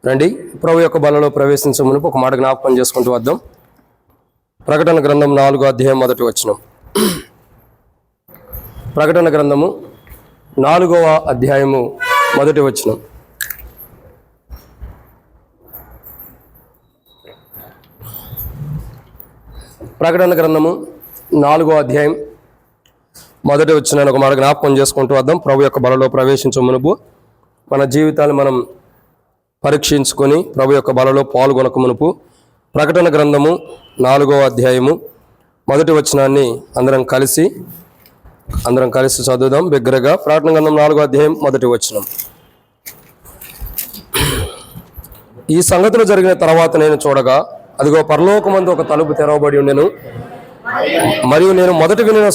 రండి ప్రభు యొక్క బలలో ప్రవేశించే మునుపు ఒక మాట జ్ఞాపకం చేసుకుంటూ వద్దాం. ప్రకటన గ్రంథం 4వ అధ్యాయం 1వ వచనం. ప్రకటన గ్రంథము 4వ అధ్యాయము 1వ వచనం. ప్రకటన గ్రంథము 4వ అధ్యాయం 1వ వచనాన్ని ఒక మాట జ్ఞాపకం చేసుకుంటూ వద్దాం. ప్రభు యొక్క బలలో ప్రవేశించే మునుపు మన జీవితాలు మనం పరీక్షించుకొని ప్రభు యొక్క బలలో పాల్గొనక మునుపు ప్రకటన గ్రంథము 4వ అధ్యాయము 1వ వచనాన్ని అందరం కలిసి చదువుదాం బిగ్గరగా. ప్రకటన గ్రంథం 4వ అధ్యాయం 1వ వచనం. ఈ సంగతులు జరిగిన తర్వాత నేను చూడగా, అదిగో పరలోకమందు ఒక తలుపు తెరవబడి ఉండెను. మరియు నేను మొదట వినిన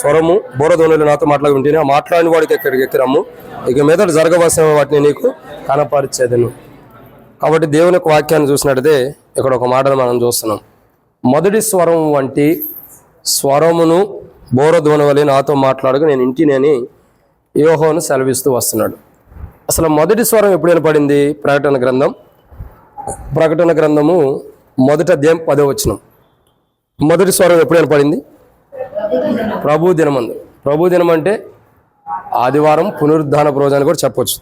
స్వరము బోరధ్వనులు నాతో మాట్లాడి ఉంటేనే ఆ మాట్లాడిన వాడికి ఎక్కడికి రమ్ము, ఇక మీదట జరగవలసిన వాటిని నీకు కనపరిచేదను. కాబట్టి దేవుని యొక్క వాక్యాన్ని చూసినట్టయితే ఇక్కడ ఒక మాటను మనం చూస్తున్నాం. మొదటి స్వరం వంటి స్వరమును బోరధ్వని వలె నాతో మాట్లాడగా నేను ఇంటినేని యోహోను సెలవిస్తూ వస్తున్నాడు. అసలు మొదటి స్వరం ఎప్పుడు వినపడింది? ప్రకటన గ్రంథము 1వ అధ్యాయం 10వ వచనం. మొదటి స్వరం ఎప్పుడు వినపడింది? ప్రభు దినమందు. ప్రభు దినం అంటే ఆదివారం, పునరుద్ధాన రోజాన్ని కూడా చెప్పవచ్చు.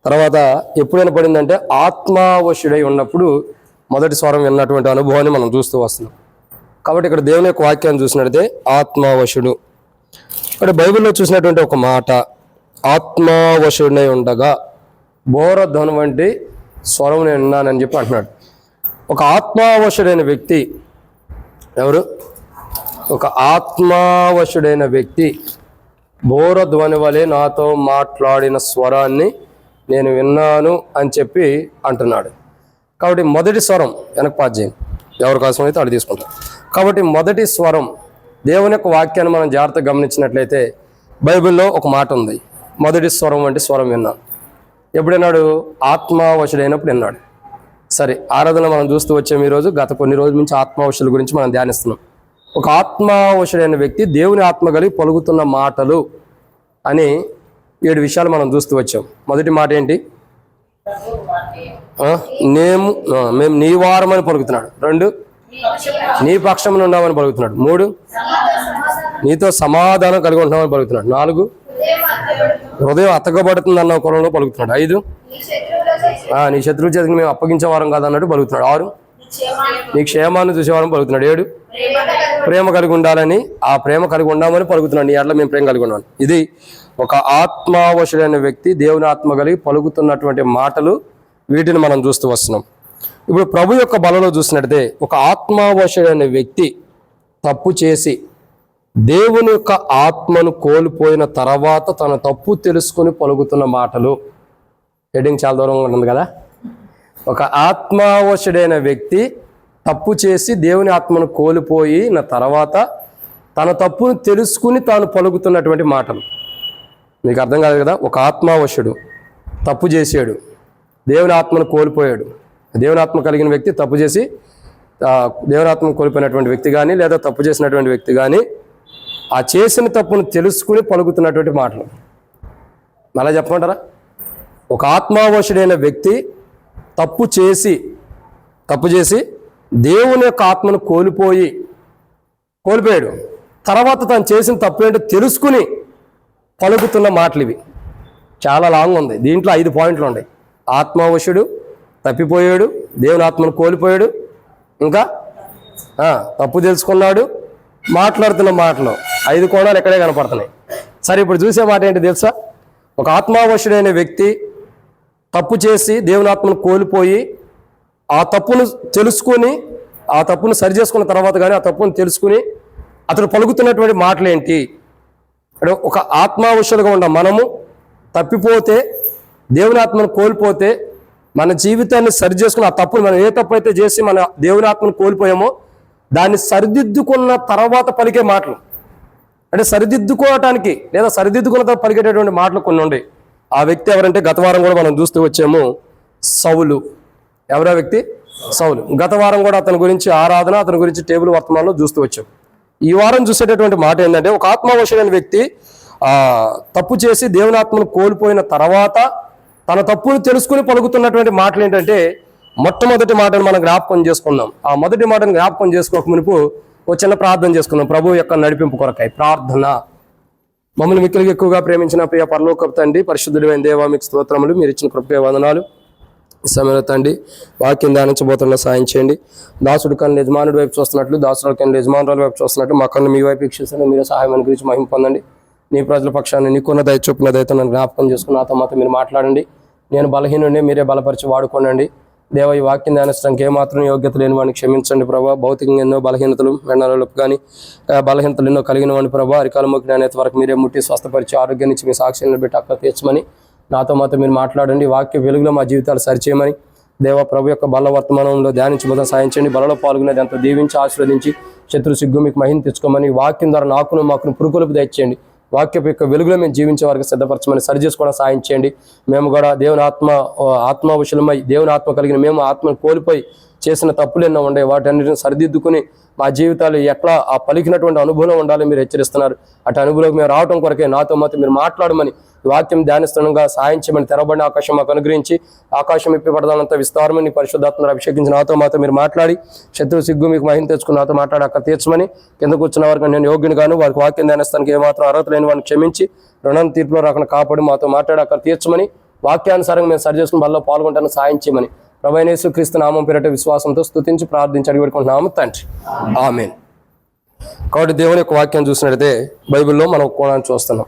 తర్వాత ఎప్పుడు వినపడిందంటే ఆత్మావశుడై ఉన్నప్పుడు మొదటి స్వరం విన్నటువంటి అనుభవాన్ని మనం చూస్తూ వస్తున్నాం. కాబట్టి ఇక్కడ దేవుని యొక్క వాక్యాన్ని చూసినట్లయితే ఆత్మావశుడు. ఇక్కడ బైబిల్లో చూసినటువంటి ఒక మాట, ఆత్మావశుడై ఉండగా బోరధ్వని వంటి స్వరం నేను విన్నానని చెప్పి అంటున్నాడు. ఒక ఆత్మావశుడైన వ్యక్తి ఎవరు? ఒక ఆత్మావశుడైన వ్యక్తి బోరధ్వని వలె నాతో మాట్లాడిన స్వరాన్ని నేను విన్నాను అని చెప్పి అంటున్నాడు. కాబట్టి మొదటి స్వరం వెనక పాస్ చేయండి, ఎవరి కోసం అయితే అటు తీసుకుంటాం. కాబట్టి మొదటి స్వరం, దేవుని యొక్క వాక్యాన్ని మనం జాగ్రత్తగా గమనించినట్లయితే బైబిల్లో ఒక మాట ఉంది, మొదటి స్వరం వంటి స్వరం విన్నాను. ఎప్పుడైనాడు? ఆత్మావశుడైనప్పుడు విన్నాడు. సరే, ఆరాధన మనం చూస్తూ వచ్చాము. ఈరోజు గత కొన్ని రోజుల నుంచి ఆత్మావశుల గురించి మనం ధ్యానిస్తున్నాం. ఒక ఆత్మావశుడైన వ్యక్తి దేవుని ఆత్మ కలిగి పలుకుతున్న మాటలు అని 7 విషయాలు మనం చూస్తూ వచ్చాం. మొదటి మాట ఏంటి? మేము నీ వారమని పలుకుతున్నాడు. 2, నీ పక్షమున ఉన్నామని పలుకుతున్నాడు. 3, నీతో సమాధానం కలిగి ఉంటున్నామని పలుకుతున్నాడు. 4, హృదయం అతకబడుతుంది అన్న కొలంలో పలుకుతున్నాడు. 5, నీ శత్రువు చేతికి మేము అప్పగించే వారం కాదన్నట్టు పలుకుతున్నాడు. 6, నీ క్షేమాన్ని చూసేవారం పలుకుతున్నాడు. 7, ప్రేమ కలిగి ఉండాలని, ఆ ప్రేమ కలిగి ఉండామని పలుకుతున్నాడు. నీ అట్లా మేము ప్రేమ కలిగి ఉన్నాం. ఇది ఒక ఆత్మావశుడైన వ్యక్తి దేవుని ఆత్మ కలిగి పలుకుతున్నటువంటి మాటలు, వీటిని మనం చూస్తూ వస్తున్నాం. ఇప్పుడు ప్రభు యొక్క బలలో చూసినట్లయితే ఒక ఆత్మావశుడైన వ్యక్తి తప్పు చేసి దేవుని యొక్క ఆత్మను కోల్పోయిన తర్వాత తన తప్పు తెలుసుకొని పలుకుతున్న మాటలు. హెడ్డింగ్ చాలా దూరంగా ఉంటుంది కదా. ఒక ఆత్మావశుడైన వ్యక్తి తప్పు చేసి దేవుని ఆత్మను కోల్పోయిన తర్వాత తన తప్పును తెలుసుకుని తాను పలుకుతున్నటువంటి మాటలు. మీకు అర్థం కాదు కదా. ఒక ఆత్మావశుడు తప్పు చేశాడు, దేవుని ఆత్మను కోల్పోయాడు. దేవుని ఆత్మ కలిగిన వ్యక్తి తప్పు చేసి దేవుని ఆత్మను కోల్పోయినటువంటి వ్యక్తి కానీ, లేదా తప్పు చేసినటువంటి వ్యక్తి కానీ ఆ చేసిన తప్పును తెలుసుకుని పలుకుతున్నటువంటి మాటలు. మళ్ళా చెప్పమంటారా? ఒక ఆత్మావశుడైన వ్యక్తి తప్పు చేసి దేవుని యొక్క ఆత్మను కోల్పోయాడు. తర్వాత తను చేసిన తప్పు ఏంటో తెలుసుకుని పలుకుతున్న మాటలు ఇవి. చాలా లాంగ్ ఉంది. దీంట్లో 5 పాయింట్లు ఉన్నాయి. ఆత్మావశుడు, తప్పిపోయాడు, దేవుని ఆత్మను కోల్పోయాడు, ఇంకా తప్పు తెలుసుకున్నాడు, మాట్లాడుతున్న మాటలు. 5 కోణాలు ఎక్కడే కనపడుతున్నాయి. సరే, ఇప్పుడు చూసే మాట ఏంటి తెలుసా? ఒక ఆత్మావశుడైన వ్యక్తి తప్పు చేసి దేవుని ఆత్మను కోల్పోయి ఆ తప్పును తెలుసుకొని, ఆ తప్పును సరి చేసుకున్న తర్వాత కానీ ఆ తప్పును తెలుసుకుని అతడు పలుకుతున్నటువంటి మాటలు ఏంటి? ఒక ఆత్మావశులుగా ఉన్న మనము తప్పిపోతే, దేవుని ఆత్మను కోల్పోతే, మన జీవితాన్ని సరి చేసుకుని ఆ తప్పును మనం ఏ తప్పు అయితే చేసి మన దేవుని ఆత్మను కోల్పోయామో దాన్ని సరిదిద్దుకున్న తర్వాత పలికే మాటలు. అంటే సరిదిద్దుకోవటానికి లేదా సరిదిద్దుకున్న తర్వాత పలికేటటువంటి మాటలు కొన్ని ఉన్నాయి. ఆ వ్యక్తి ఎవరంటే గత వారం కూడా మనం చూస్తూ వచ్చాము, సౌలు. ఎవరా వ్యక్తి? సౌలు. గత వారం కూడా అతని గురించి ఆరాధన, అతని గురించి టేబుల్ వర్తమానంలో చూస్తూ వచ్చాం. ఈ వారం చూసేటటువంటి మాట ఏంటంటే ఒక ఆత్మావశుడైన వ్యక్తి తప్పు చేసి దేవుని ఆత్మను కోల్పోయిన తర్వాత తన తప్పును తెలుసుకుని పలుకుతున్నటువంటి మాటలు ఏంటంటే, మొట్టమొదటి మాటను మనం జ్ఞాపకం చేసుకుందాం. ఆ మొదటి మాటను జ్ఞాపకం చేసుకోక మునుపు ఒక చిన్న ప్రార్థన చేసుకుందాం. ప్రభు యొక్క నడిపింపు కొరకై ప్రార్థన. మమ్మల్ని మిక్కిలిగా ఎక్కువగా ప్రేమించిన ప్రియ పరలోకపు తండ్రి, పరిశుద్ధుడైన దేవా మీకు స్తోత్రములు. మీరు ఇచ్చిన కృపకే వందనాలు. ఈ సమయంలో తండ్రి వాక్యం ధ్యానించబోతున్న సాయం చేయండి. దాసుడు కన్ను యజమానుడి వైపు చూస్తున్నట్లు, దాసుడు కన్ను యజమానురాల వైపు చూస్తున్నట్టు మా కన్ను మీ వైపు వీక్షిస్తున్న మీరు సహాయం అనుగ్రహించి మహిమ పొందండి. నీ ప్రజల పక్షాన్ని నీకున్న దయ చొప్పున దయతో నన్ను జ్ఞాపకం చేసుకుని నాతో మాతో మీరు మాట్లాడండి. నేను బలహీనుడిని, మీరే బలపరిచి వాడుకోనండి. దేవ ఈ వాక్యం ధ్యానించడానికి ఏమాత్రం యోగ్యత లేని వాడిని క్షమించండి ప్రభావ. భౌతికంగా ఎన్నో బలహీనతలు, వెన్నరలుపు కానీ బలహీనతలు ఎన్నో కలిగిన వాడిని ప్రభావ. అరికాలము జ్ఞానేత వరకు మీరే ముట్టి స్వస్థపరిచి ఆరోగ్యాన్ని ఇచ్చి మీ సాక్ష్యాన్ని పెట్టి అక్కడ తీర్చమని నాతో మాతో మీరు మాట్లాడండి. వాక్య వెలుగులో మా జీవితాలు సరిచేయమని దేవ ప్రభు యొక్క బల వర్తమానంలో ధ్యానించబోదా సాయం చేయండి. బలలో పాల్గొనేది అంత దీవించి ఆశీర్వదించి శత్రు సిగ్గు మీకు మహిమ తెచ్చుకోమని వాక్యం ద్వారా మాకును పురుకులకు దయచేయండి. వాక్య యొక్క వెలుగులో మేము జీవించే వారికి సిద్ధపరచమని సరి చేసుకోవడం సాయం చేయండి. మేము కూడా దేవుని ఆత్మవిషయమై దేవుని ఆత్మ కలిగిన మేము ఆత్మను కోల్పోయి చేసిన తప్పులు ఎన్నో ఉండే వాటన్నిటిని సరిదిద్దుకుని మా జీవితాలు ఎట్లా ఆ పలికినటువంటి అనుభవం ఉండాలి మీరు హెచ్చరిస్తున్నారు. అటు అనుభవంలోకి మేము రావడం కొరకే నాతో మాతో మీరు మాట్లాడమని వాక్యం ధ్యానిస్తుండగా సాయం చేయమని తెరవబడిన ఆకాశం మాకు అనుగ్రహించి ఆకాశం ఇప్పిపడదానంత విస్తారమని పరిశుద్ధాత్మను అభిషేకించి నాతో మాతో మీరు మాట్లాడి శత్రు సిగ్గు మీకు మహిమ తెచ్చుకుని నాతో మాట్లాడి అక్కడ తీర్చమని కింద కూర్చున్న వారికి నేను యోగ్యుని గాను వారికి వాక్యం ధ్యానిస్తానికి ఏమాత్రం అర్హత లేని వారిని క్షమించి రుణం తీర్పులో రాకుండా కాపాడి మాతో మాట్లాడి అక్కడ తీర్చమని వాక్యానుసారంగా మేము సరి చేసుకుని వాళ్ళలో పాల్గొంటాను సాయం చేయమని ప్రభువైన యేసుక్రీస్తు నామం పేరిట విశ్వాసంతో స్తుతించి ప్రార్థించి అడిగి పెట్టుకుంటున్నాము తండ్రి, ఆమేన్. కాబట్టి దేవుని యొక్క వాక్యం చూసినట్లయితే బైబిల్లో మనం కోణాన్ని చూస్తున్నాం.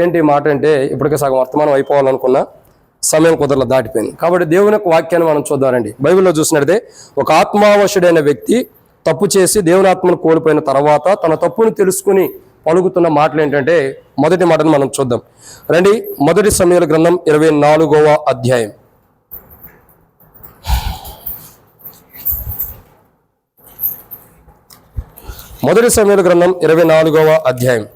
ఏంటి మాట అంటే, ఇప్పటికే సగం వర్తమానం అయిపోవాలనుకున్న సమయం కుదరలో దాటిపోయింది. కాబట్టి దేవుని యొక్క వాక్యాన్ని మనం చూద్దామండి. బైబిల్లో చూసినట్లయితే ఒక ఆత్మావశుడైన వ్యక్తి తప్పు చేసి దేవుని ఆత్మను కోల్పోయిన తర్వాత తన తప్పును తెలుసుకుని పలుకుతున్న మాటలు ఏంటంటే, మొదటి మాటను మనం చూద్దాం రండి. మొదటి సమూయేలు గ్రంథం 24వ అధ్యాయం. మొదటి సమూయేలు గ్రంథం 24వ అధ్యాయం.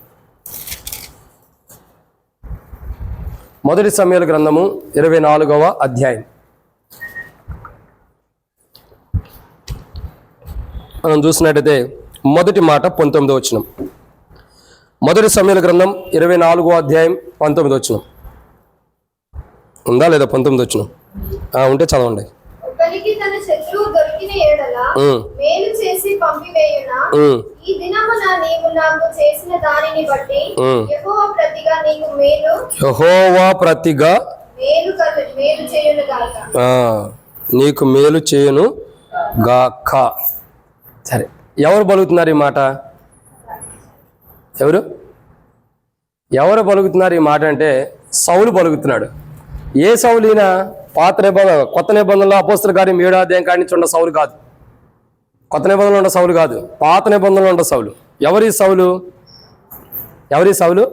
మొదటి సమూయేలు గ్రంథము 24వ అధ్యాయం. మనం చూసినట్టయితే మొదటి మాట 19వ వచనం. మొదటి సమూయేలు గ్రంథం 24వ అధ్యాయం 19వ వచనం ఉందా లేదా? 19వ వచనం ఉంటే చదవండి. ఒకనికి తన శత్రువు దొరికిన యెడల మేలు చేసి పంపివేయునా, ఈ దినమున నీవు నాకు చేసిన దానిని బట్టి యెహోవా ప్రతిగా నీకు మేలు చేయును గాక. నీకు మేలు చేయును గాక. సరే, ఎవరు పలుకుతున్నారు ఈ మాట? ఎవరు పలుకుతున్నారు ఈ మాట అంటే సౌలు పలుకుతున్నాడు. ఏ సౌలీనా? కొత్త నిబంధనలో అపోస్తల కార్యం 7వ అధ్యాయం కాడి నుంచి ఉన్న సౌలు కాదు. కొత్త నిబంధనలో ఉన్న సౌలు కాదు, పాత నిబంధనలో ఉన్న సౌలు. ఎవరి సౌలు?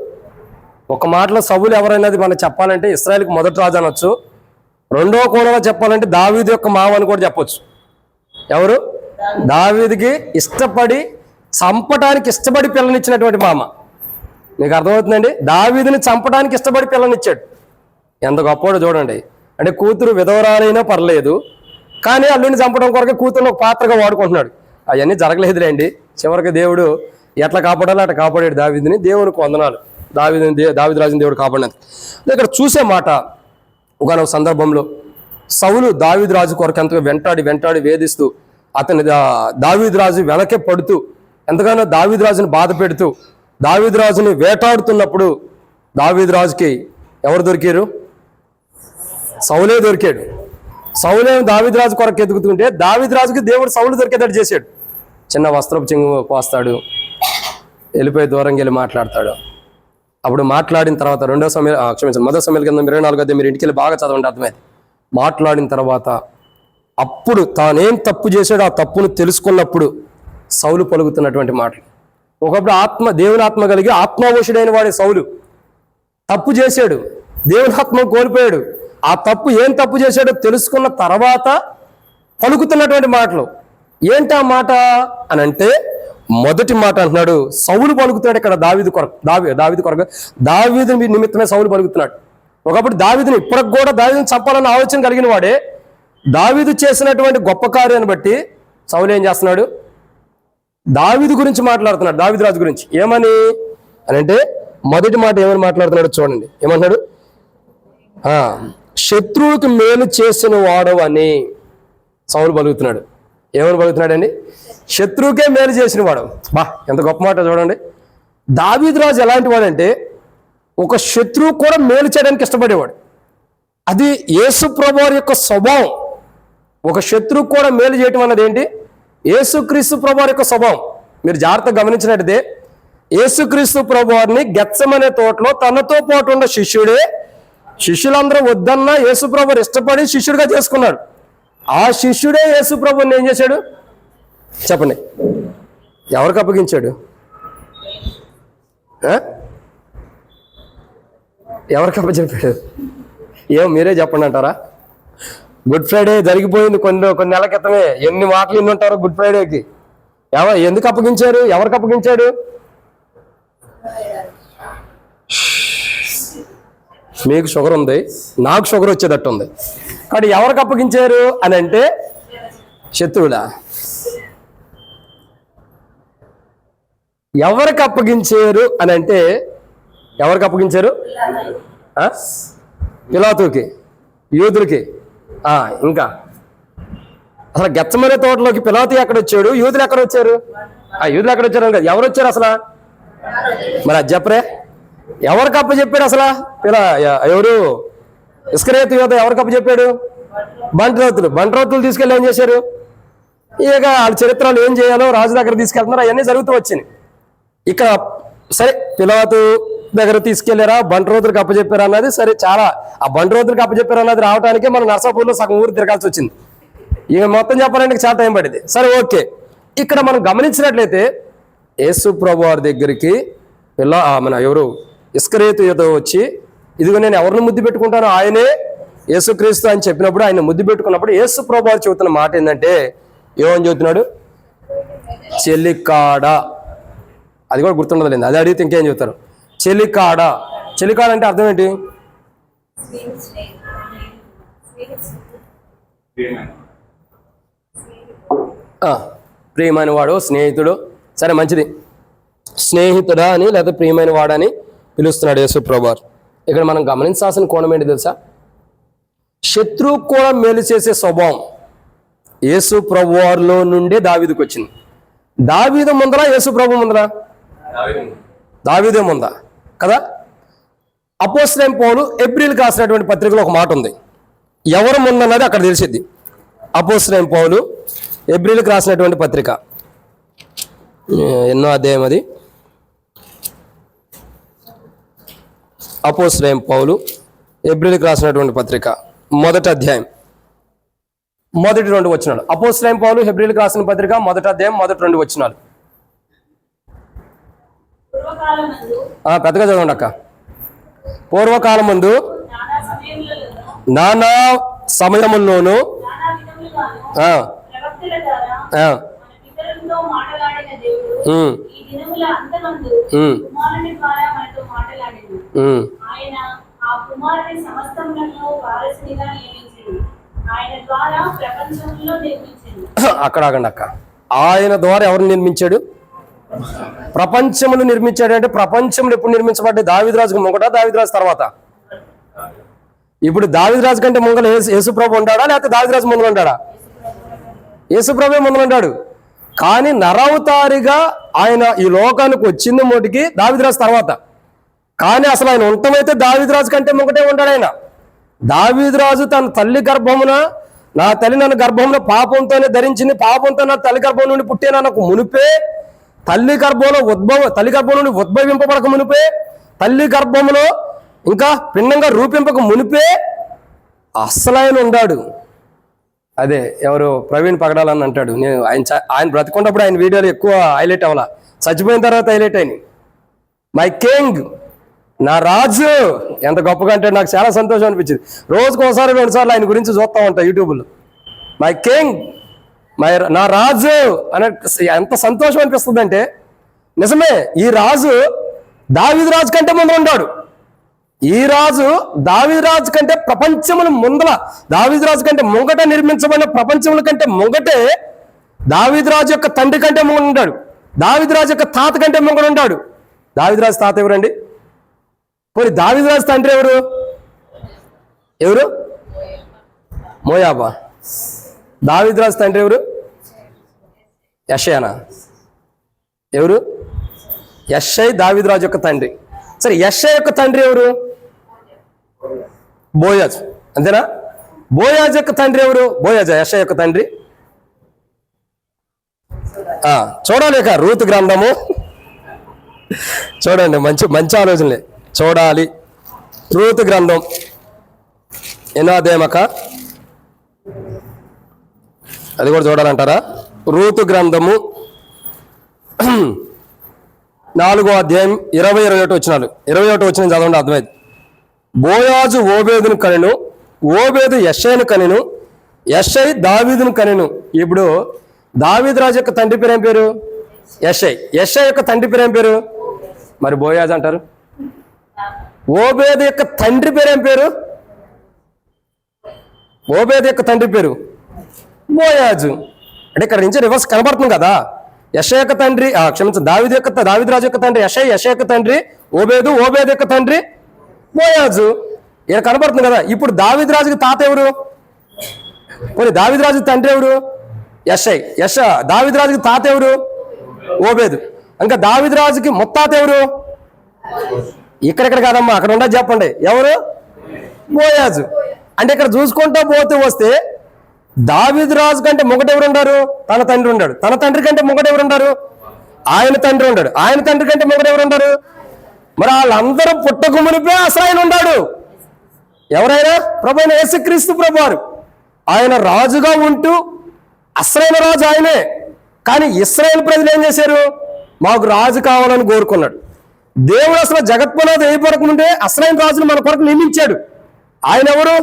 ఒక మాటలో సౌలు ఎవరైనది మనం చెప్పాలంటే ఇశ్రాయేలుకి మొదటి రాజు అనొచ్చు. రెండో కోణంలో చెప్పాలంటే దావీదు యొక్క మామ అని కూడా చెప్పొచ్చు. ఎవరు? దావీదుకి చంపడానికి ఇష్టపడి పిల్లనిచ్చినటువంటి మామ. మీకు అర్థమవుతుందండి? దావీదుని చంపడానికి ఇష్టపడి పిల్లనిచ్చాడు. ఎంత గొప్పవాడో చూడండి. అంటే కూతురు విధవరాలైనా పర్లేదు, కానీ అల్లుడిని చంపడం కొరకే కూతురుని ఒక పాత్రగా వాడుకుంటున్నాడు. అవన్నీ జరగలేదులేండి. చివరికి దేవుడు ఎట్లా కాపాడాలో అట్లా కాపాడాడు దావీదుని. దేవునికి వందనాలు. దావీదు రాజుని దేవుడు కాపాడినందుకు. ఇక్కడ చూసే మాట, ఒకనొక సందర్భంలో సౌలు దావీదు రాజు కొరకు ఎంతగా వెంటాడి వేధిస్తూ అతని దావీదు రాజు వెనకే పడుతూ ఎంతగానో దావీదు రాజుని బాధ పెడుతూ దావీదు రాజుని వేటాడుతున్నప్పుడు దావీదు రాజుకి ఎవరు దొరికారు? సౌలే దొరికాడు. సౌలే దావీదు రాజు కొరకు ఎదుగుతుంటే దావీదు రాజుకి దేవుడు సౌలు దొరికేటట్టు చేశాడు. చిన్న వస్త్రపు చెంగు కోస్తాడు, వెళ్ళిపోయి దూరంగా వెళ్ళి మాట్లాడతాడు. అప్పుడు మాట్లాడిన తర్వాత మొదటి సమూయేలు గ్రంథం 24వ అధ్యాయం మీరు ఇంటికి వెళ్ళి బాగా చదవండి, అర్థమైంది. మాట్లాడిన తర్వాత అప్పుడు తానేం తప్పు చేశాడో ఆ తప్పును తెలుసుకున్నప్పుడు సౌలు పలుకుతున్నటువంటి మాటలు. ఒకప్పుడు దేవుని ఆత్మ కలిగి ఆత్మావశుడైన వాడే సౌలు తప్పు చేశాడు, దేవుని ఆత్మ కోల్పోయాడు. ఆ ఏం తప్పు చేశాడో తెలుసుకున్న తర్వాత పలుకుతున్నటువంటి మాటలు ఏంటా మాట అని అంటే, మొదటి మాట అంటున్నాడు సౌలు పలుకుతున్నాడు ఇక్కడ దావీదు కొరకు. దావీదు నిమిత్తమే సౌలు పలుకుతున్నాడు. ఒకప్పుడు దావీదుని, ఇప్పటికి కూడా దావీదుని చంపాలన్న ఆలోచన కలిగిన వాడే. దావీదు చేసినటువంటి గొప్ప కార్యాన్ని బట్టి సౌలు ఏం చేస్తున్నాడు? దావీదు గురించి మాట్లాడుతున్నాడు, దావీదు రాజు గురించి. ఏమని అని అంటే, మొదటి మాట ఏమని మాట్లాడుతున్నాడు చూడండి. ఏమంటున్నాడు? శత్రువుకి మేలు చేసిన వాడవని సౌలు పలుకుతున్నాడు. ఏమని పలుకుతున్నాడండి? శత్రువుకే మేలు చేసిన వాడు. ఎంత గొప్ప మాట చూడండి. దావీదు రాజు ఎలాంటి వాడంటే ఒక శత్రువు కూడా మేలు చేయడానికి ఇష్టపడేవాడు. అది యేసు ప్రభువారి యొక్క స్వభావం. ఒక శత్రువు కూడా మేలు చేయటం అన్నది ఏంటి? యేసుక్రీస్తు ప్రభువారి యొక్క స్వభావం. మీరు జాగ్రత్తగా గమనించినట్టయితే యేసుక్రీస్తు ప్రభువారిని గెత్సెమనే తోటలో తనతో పాటు ఉన్న శిష్యులందరూ వద్దన్నా యేసు ప్రభువారు ఇష్టపడి శిష్యుడిగా చేసుకున్నాడు. ఆ శిష్యుడే యేసు ప్రభువుని ఏం చేశాడు చెప్పండి? ఎవరికి అప్పగించాడు? ఎవరికి అప్పచెప్పాడు? మీరే చెప్పండి అంటారా? గుడ్ ఫ్రైడే జరిగిపోయింది కొన్ని నెలల క్రితమే. ఎన్ని మాటలు ఇన్ని ఉంటారో గుడ్ ఫ్రైడేకి. ఎందుకు అప్పగించారు? ఎవరికి అప్పగించాడు? మీకు షుగర్ ఉంది, నాకు షుగర్ వచ్చేటట్టు ఉంది. కానీ ఎవరికి అప్పగించారు అని అంటే శత్రువులా? ఎవరికి అప్పగించారు అని అంటే ఎవరికి అప్పగించారు? పిలాతుకి, యూదులకి. ఇంకా అసలు గెత్సెమనే తోటలోకి పిలాతు ఎక్కడ వచ్చాడు? యూదులు ఎక్కడ వచ్చారు? యూదులు ఎక్కడ వచ్చారు కదా? ఎవరు వచ్చారు అసలు? మరి అది చెప్పరే. ఎవరికి అప్పచెప్పాడు అసలు? ఎవరు? ఇస్కరియోతు యోధ ఎవరికి అప్పచెప్పాడు? బంట్రోతులు తీసుకెళ్ళి ఏం చేశారు? ఇక వాళ్ళ చరిత్రలు ఏం చేయాలో రాజు దగ్గర తీసుకెళ్తున్నారు. అవన్నీ జరుగుతూ వచ్చినాయి. ఇక్కడ సరే పిలాతు దగ్గర తీసుకెళ్లారా, బంట్రోతులకు అప్పచెప్పారు అన్నది సరే. చాలా ఆ బంట్రోతులకు అప్పచెప్పారు అన్నది రావడానికి మనం నర్సాపూర్లో సగం ఊరు తిరగాల్సి వచ్చింది. ఇక మొత్తం చెప్పాలంటే చాలా టైం పడింది. సరే ఓకే. ఇక్కడ మనం గమనించినట్లయితే యేసు ప్రభు వారి దగ్గరికి మన ఎవరు ఇస్కరియోతు యోధ వచ్చి ఇదిగో నేను ఎవరిని ముద్దు పెట్టుకుంటానో ఆయనే యేసుక్రీస్తు అని చెప్పినప్పుడు, ఆయన ముద్దు పెట్టుకున్నప్పుడు యేసు ప్రభు వారు చెబుతున్న మాట ఏంటంటే ఏమని చెబుతున్నాడు? చెలికాడ. అది కూడా గుర్తుండదులేదు. అది అడిగితే ఇంకేం చెబుతారు? చెలికాడ. చెలికాడ అంటే అర్థం ఏంటి? ప్రియమైన వాడు, స్నేహితుడు. సరే మంచిది. స్నేహితుడా అని లేదా ప్రియమైన వాడని పిలుస్తున్నాడు యేసు ప్రభువారు. ఇక్కడ మనం గమనించాల్సిన కోణం ఏంటి తెలుసా? శత్రువు కూడా మేలు చేసే స్వభావం యేసు ప్రభువారిలో నుండే దావీదుకు వచ్చింది. దావీదు ముందరా యేసు ప్రభు ముందరా? దావీదే ముందా కదా? అపోస్తలుడైన పౌలు ఎబ్రీయులకు రాసినటువంటి పత్రికలో ఒక మాట ఉంది. ఎవరు ముందన్నది అక్కడ తెలిసిద్ది. అపోస్తలుడైన పౌలు ఎబ్రీయులకు రాసినటువంటి పత్రిక ఎన్నో అధ్యాయం అది? అపోస్తలుడైన పౌలు ఎబ్రీయులకు రాసినటువంటి పత్రిక మొదటి అధ్యాయం మొదటి 2 వచనాలు. అపోస్తలుడైన పౌలు హెబ్రీయులకు రాసిన పత్రిక మొదటి అధ్యాయం మొదటి 2 వచనాలు. పెద్దగా చదవండి అక్క. పూర్వకాలమందు నానా సమయముల్లోనూ అక్కడ ఆగండి అక్క. ఆయన ద్వారా ఎవరు నిర్మించాడు? ప్రపంచమును నిర్మించాడు. అంటే ప్రపంచములు ఎప్పుడు నిర్మించబడ్డాయి? దావీదురాజుకు ముంగట, దావీదురాజు తర్వాత? ఇప్పుడు దావీదురాజు కంటే ముంగల యేసుప్రభు ఉంటాడా లేకపోతే దావీదురాజు ముందు ఉంటాడా? యేసుప్రభే ముందు ఉంటాడు. కానీ నరవతారిగా ఆయన ఈ లోకానికి వచ్చింది మోటికి దావీదురాజు తర్వాత. కానీ అసలు ఆయన ఉండటమైతే దావీదురాజు కంటే ముంగటే ఉంటాడు. ఆయన దావీదురాజు తన తల్లి గర్భమున, నా తల్లి నన్ను గర్భంలో పాపంతోనే ధరించింది, పాపంతో నా తల్లి గర్భం నుండి పుట్టేనకు మునిపే, తల్లి గర్భం నుండి ఉద్భవింపబడక మునిపే, తల్లి గర్భంలో ఇంకా భిన్నంగా రూపింపక మునిపే అసలైన ఉన్నాడు. అదే ఎవరు ప్రవీణ్ పగడాలని అంటాడు. నేను ఆయన బ్రతికున్నప్పుడు ఆయన వీడియోలు ఎక్కువ హైలైట్ అవ్వాల, చచ్చిపోయిన తర్వాత హైలైట్ అయినాయి. మై కింగ్, నా రాజు. ఎంత గొప్పగా అంటే నాకు చాలా సంతోషం అనిపించింది. రోజుకు ఒకసారి 2 సార్లు ఆయన గురించి చూస్తూ ఉంటా యూట్యూబ్లో. మై కింగ్, నా రాజు అనే ఎంత సంతోషం అనిపిస్తుంది అంటే నిజమే. ఈ రాజు దావీదు రాజు కంటే ముందు ఉన్నాడు. ఈ రాజు దావీదు రాజు కంటే ప్రపంచముల ముందల, దావీదు రాజు కంటే ముంగట నిర్మించబడిన ప్రపంచముల కంటే ముంగటే దావీదు రాజు యొక్క తండ్రి కంటే ముంగడు ఉంటాడు. దావీదు రాజు యొక్క తాత కంటే ముంగడు ఉంటాడు. దావీదు రాజు తాత ఎవరండి? పోనీ దావీదు రాజు తండ్రి ఎవరు? ఎవరు? మోయాబా. దావీదు రాజు తండ్రి ఎవరు? యెషయానా? ఎవరు? యెషై దావీదు రాజు యొక్క తండ్రి. సరే, యెషై యొక్క తండ్రి ఎవరు? బోయాజ్. అంతేనా? బోయాజ్ యొక్క తండ్రి ఎవరు? బోయాజా యెషై యొక్క తండ్రి? చూడాలి ఇక రూతు గ్రంథము. చూడండి, మంచి మంచి ఆలోచనలే. చూడాలి రూతు గ్రంథం ఎన్నో అధ్యాయమక? అది కూడా చూడాలంటారా? రూతు గ్రంథము 4వ అధ్యాయం 20-21 వచనాలు. 21 వచనం చదవండి, అర్థమైంది. బోయాజు ఓబేదును కనెను, ఓబేదు యెషైను కనెను, యెషై దావీదును కనెను. ఇప్పుడు దావీదు రాజు యొక్క తండ్రి పేరు ఏం పేరు? యెషై. యెషై యొక్క తండ్రి పేరు ఏం పేరు? మరి బోయాజు అంటారు. ఓబేదు యొక్క తండ్రి పేరు ఏం పేరు? ఓబేదు యొక్క తండ్రి పేరు బోయాజు. అంటే ఇక్కడ నుంచి రివర్స్ కనబడుతుంది కదా. యెషై యొక్క తండ్రి దావీదు రాజు యొక్క తండ్రి యెషై, యెషై యొక్క తండ్రి ఓబేదు, ఓబేదు యొక్క తండ్రి బోయాజు. ఇక్కడ కనబడుతుంది కదా. ఇప్పుడు దావీదు రాజుకి తాత ఎవరు? పోనీ దావీదు రాజు తండ్రి ఎవరు? యెషై. దావీదు రాజుకి తాత ఎవరు? ఓబేదు. ఇంకా దావీదు రాజుకి ముత్తాత ఎవరు? ఇక్కడెక్కడ కాదమ్మా, అక్కడ ఉండదు, చెప్పండి ఎవరు? బోయాజు. అంటే ఇక్కడ చూసుకుంటూ పోతే వస్తే దావీదు రాజు కంటే మొగట ఎవరు ఉన్నారు? తన తండ్రి ఉన్నాడు. తన తండ్రి కంటే మొగట ఎవరు ఉన్నారు? ఆయన తండ్రి ఉన్నాడు. ఆయన తండ్రి కంటే మొగట ఎవరు ఉన్నారు? మరి వాళ్ళందరూ పుట్టక మునిపే అసలు ఆయన ఉన్నాడు. ఎవరైనా? ప్రభువైన యేసుక్రీస్తు ప్రభువారు. ఆయన రాజుగా ఉంటూ అసలైన రాజు ఆయనే. కానీ ఇశ్రాయేలు ప్రజలు ఏం చేశారు? మాకు రాజు కావాలని కోరుకున్నాడు. దేవుడు అసలు జగత్పునాది వేయబడక ముందే అసలైన రాజును మన కొరకు నియమించాడు. ఆయన ఎవరు?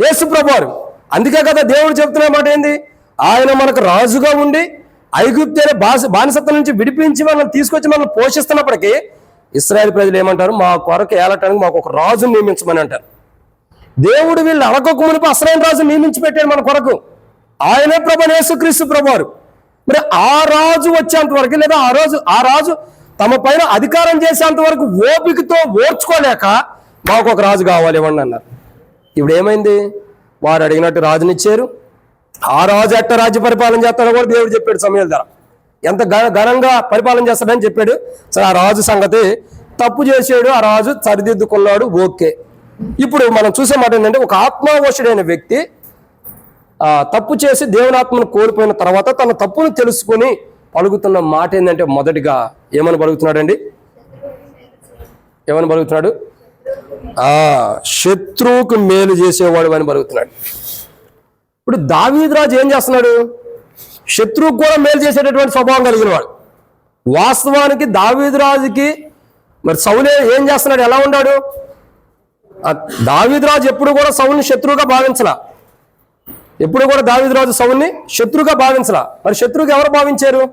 యేసు ప్రభువారు. అందుకే కదా దేవుడు చెప్తున్న మాట ఏంది? ఆయన మనకు రాజుగా ఉండి ఐగుప్తు బానిసత్వం నుంచి విడిపించి మనల్ని తీసుకొచ్చి మనల్ని పోషిస్తున్నప్పటికీ ఇశ్రాయేలు ప్రజలు ఏమంటారు? మా కొరకు ఏలటానికి మాకు ఒక రాజును నియమించమని అంటారు. దేవుడు వీళ్ళు అడగక మునిపి అసలైన రాజు నియమించి పెట్టాడు మన కొరకు. ఆయనే ప్రభువైన యేసుక్రీస్తు ప్రభువారు. మరి ఆ రాజు వచ్చేంత వరకు, లేదా ఆ రాజు తమ పైన అధికారం చేసేంత వరకు ఓపికతో ఓర్చుకోలేక మాకు ఒక రాజు కావాలి ఇవ్వండి అన్నారు. ఇప్పుడు ఏమైంది? వారు అడిగినట్టు రాజునిచ్చారు. ఆ రాజు ఎట్ట రాజ్య పరిపాలన చేస్తాడో కూడా దేవుడు చెప్పాడు సమయాల ద్వారా. ఎంత ఘనంగా పరిపాలన చేస్తాడని చెప్పాడు. సరే, ఆ రాజు సంగతి తప్పు చేసాడు, ఆ రాజు సరిదిద్దుకున్నాడు, ఓకే. ఇప్పుడు మనం చూసే మాట ఏంటంటే, ఒక ఆత్మవశుడైన వ్యక్తి తప్పు చేసి దేవుని ఆత్మను కోల్పోయిన తర్వాత తన తప్పును తెలుసుకుని పలుకుతున్న మాట ఏంటంటే, మొదటిగా ఏమని పలుకుతున్నాడండి? ఏమని పలుకుతున్నాడు? శత్రువుకు మేలు చేసేవాడు అని పలుకుతున్నాడు. ఇప్పుడు దావీదు రాజు ఏం చేస్తున్నాడు? శత్రువుకు కూడా మేలు చేసేటటువంటి స్వభావం కలిగిన వాడు. వాస్తవానికి దావీదు రాజుకి మరి సౌలే ఏం చేస్తున్నాడు? ఎలా ఉన్నాడు? దావీదు రాజు ఎప్పుడు కూడా సౌలుని శత్రువుగా భావించలా. ఎప్పుడు కూడా దావీదు రాజు సౌలుని శత్రువుగా భావించలా. మరి శత్రువుగా ఎవరు భావించారు?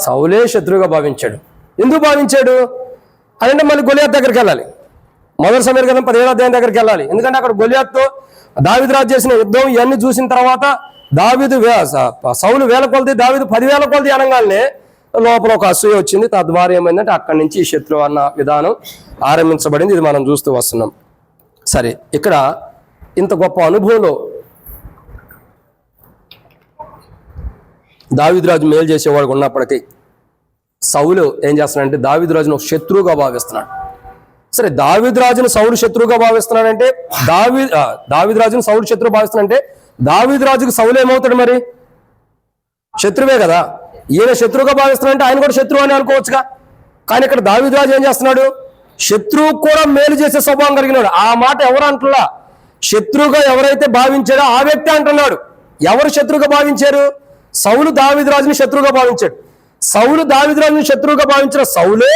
సౌలే శత్రువుగా భావించాడు. ఎందుకు భావించాడు అదంటే మళ్ళీ గొలియాత్ దగ్గరికి వెళ్ళాలి. మొదటి సమయం కదా 17వ అధ్యాయం దగ్గరికి వెళ్ళాలి. ఎందుకంటే అక్కడ గొలియాత్తో దావీదు రాజు చేసిన యుద్ధం ఇవన్నీ చూసిన తర్వాత సౌలు 1000 కొలది, దావీదు 10,000 కొలది అనగానే లోపల ఒక అసూయ వచ్చింది. తద్వారా ఏమైందంటే అక్కడి నుంచి ఈ శత్రువు అన్న విధానం ఆరంభించబడింది. ఇది మనం చూస్తూ వస్తున్నాం. సరే, ఇక్కడ ఇంత గొప్ప అనుభవంలో దావీదు రాజు మేలు చేసేవాడు ఉన్నప్పటికీ సౌలు ఏం చేస్తున్నాడంటే దావీదు రాజును ఒక శత్రువుగా భావిస్తున్నాడు. సరే, దావీదు రాజును సౌలు శత్రువుగా భావిస్తున్నాడంటే, దావీదు రాజును సౌలు శత్రువు భావిస్తున్నాడంటే దావీదు రాజుకు సౌలు ఏమవుతాడు? మరి శత్రువే కదా. ఈయన శత్రువుగా భావిస్తున్నాడంటే ఆయన కూడా శత్రువు అని అనుకోవచ్చుగా. కానీ ఇక్కడ దావీదు రాజు ఏం చేస్తున్నాడు? శత్రువు కూడా మేలు చేసే స్వభావం కలిగినాడు. ఆ మాట ఎవరు అంటున్నా? శత్రువుగా ఎవరైతే భావించాడో ఆ వ్యక్తి అంటున్నాడు. ఎవరు శత్రువుగా భావించారు? సౌలు దావీదు రాజుని శత్రువుగా భావించాడు. సౌలు దావీదు రాజుని శత్రువుగా భావించిన సౌలే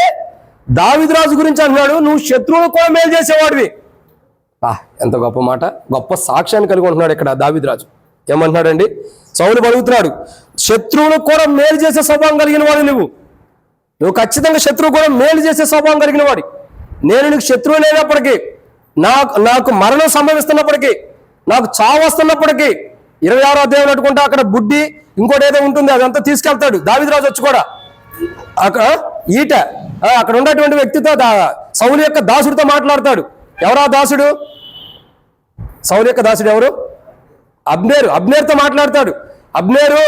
దావీదు రాజు గురించి అంటున్నాడు, నువ్వు శత్రువును కూడా మేలు చేసేవాడివి. ఎంత గొప్ప మాట, గొప్ప సాక్ష్యాన్ని కలిగి ఉంటున్నాడు ఇక్కడ దావీదు రాజు. ఏమంటున్నాడండి? సౌలు పలుకుతున్నాడు, శత్రువును కూడా మేలు చేసే స్వభావం కలిగిన వాడు నువ్వు ఖచ్చితంగా శత్రువు కూడా మేలు చేసే స్వభావం కలిగిన వాడి. నేను నీకు శత్రువు లేనప్పటికీ, నాకు మరణం సంభవిస్తున్నప్పటికీ, నాకు చావు వస్తున్నప్పటికీ, 26వ అధ్యాయం అనుకుంటా అక్కడ బుడ్డి ఇంకోటి ఏదో ఉంటుంది, అదంతా తీసుకెళ్తాడు దావీదు రాజు వచ్చి కూడా. అక్కడ ఈట. అక్కడ ఉన్నటువంటి వ్యక్తితో సౌలు యొక్క దాసుడితో మాట్లాడతాడు. ఎవరా దాసుడు? సౌలు యొక్క దాసుడు ఎవరు? అబ్నేరు. అబ్నేరుతో మాట్లాడతాడు. అబ్నేరు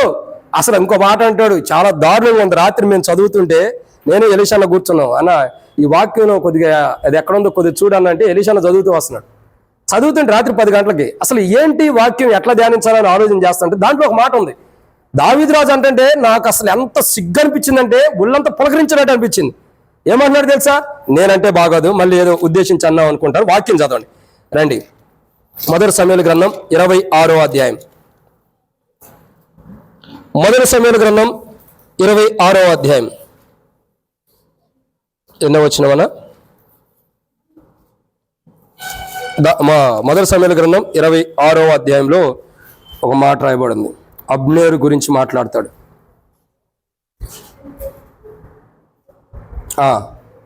అసలు ఇంకో మాట అంటాడు, చాలా దారుణంగా ఉంది. రాత్రి మేము చదువుతుంటే నేను ఎలీషాలో కూర్చున్నాం. అన్న ఈ వాక్యంలో కొద్దిగా అది ఎక్కడ ఉందో కొద్దిగా చూడాలంటే ఎలీషాలో చదువుతూ వస్తున్నాడు. చదువుతుంటే రాత్రి 10 గంటలకి అసలు ఏంటి వాక్యం ఎట్లా ధ్యానించాలని ఆలోచన చేస్తుంటే దాంట్లో ఒక మాట ఉంది. దావీదు రాజు అంటే నాకు అసలు ఎంత సిగ్గు అనిపించిందంటే ఒళ్ళంతా పులకరించినట్టు అనిపించింది. ఏమంటున్నాడు తెలుసా? నేనంటే బాగోదు, మళ్ళీ ఏదో ఉద్దేశించి అన్నాం అనుకుంటారు. వాక్యం చదవండి రండి. 1 సమూయేలు గ్రంథం 26వ అధ్యాయం. 1 సమూయేలు గ్రంథం 26వ అధ్యాయం. ఎన్నో వచ్చినవనా? 1 సమూయేలు గ్రంథం 26వ అధ్యాయంలో ఒక మాట రాయబడింది. అబ్నేరు గురించి మాట్లాడతాడు.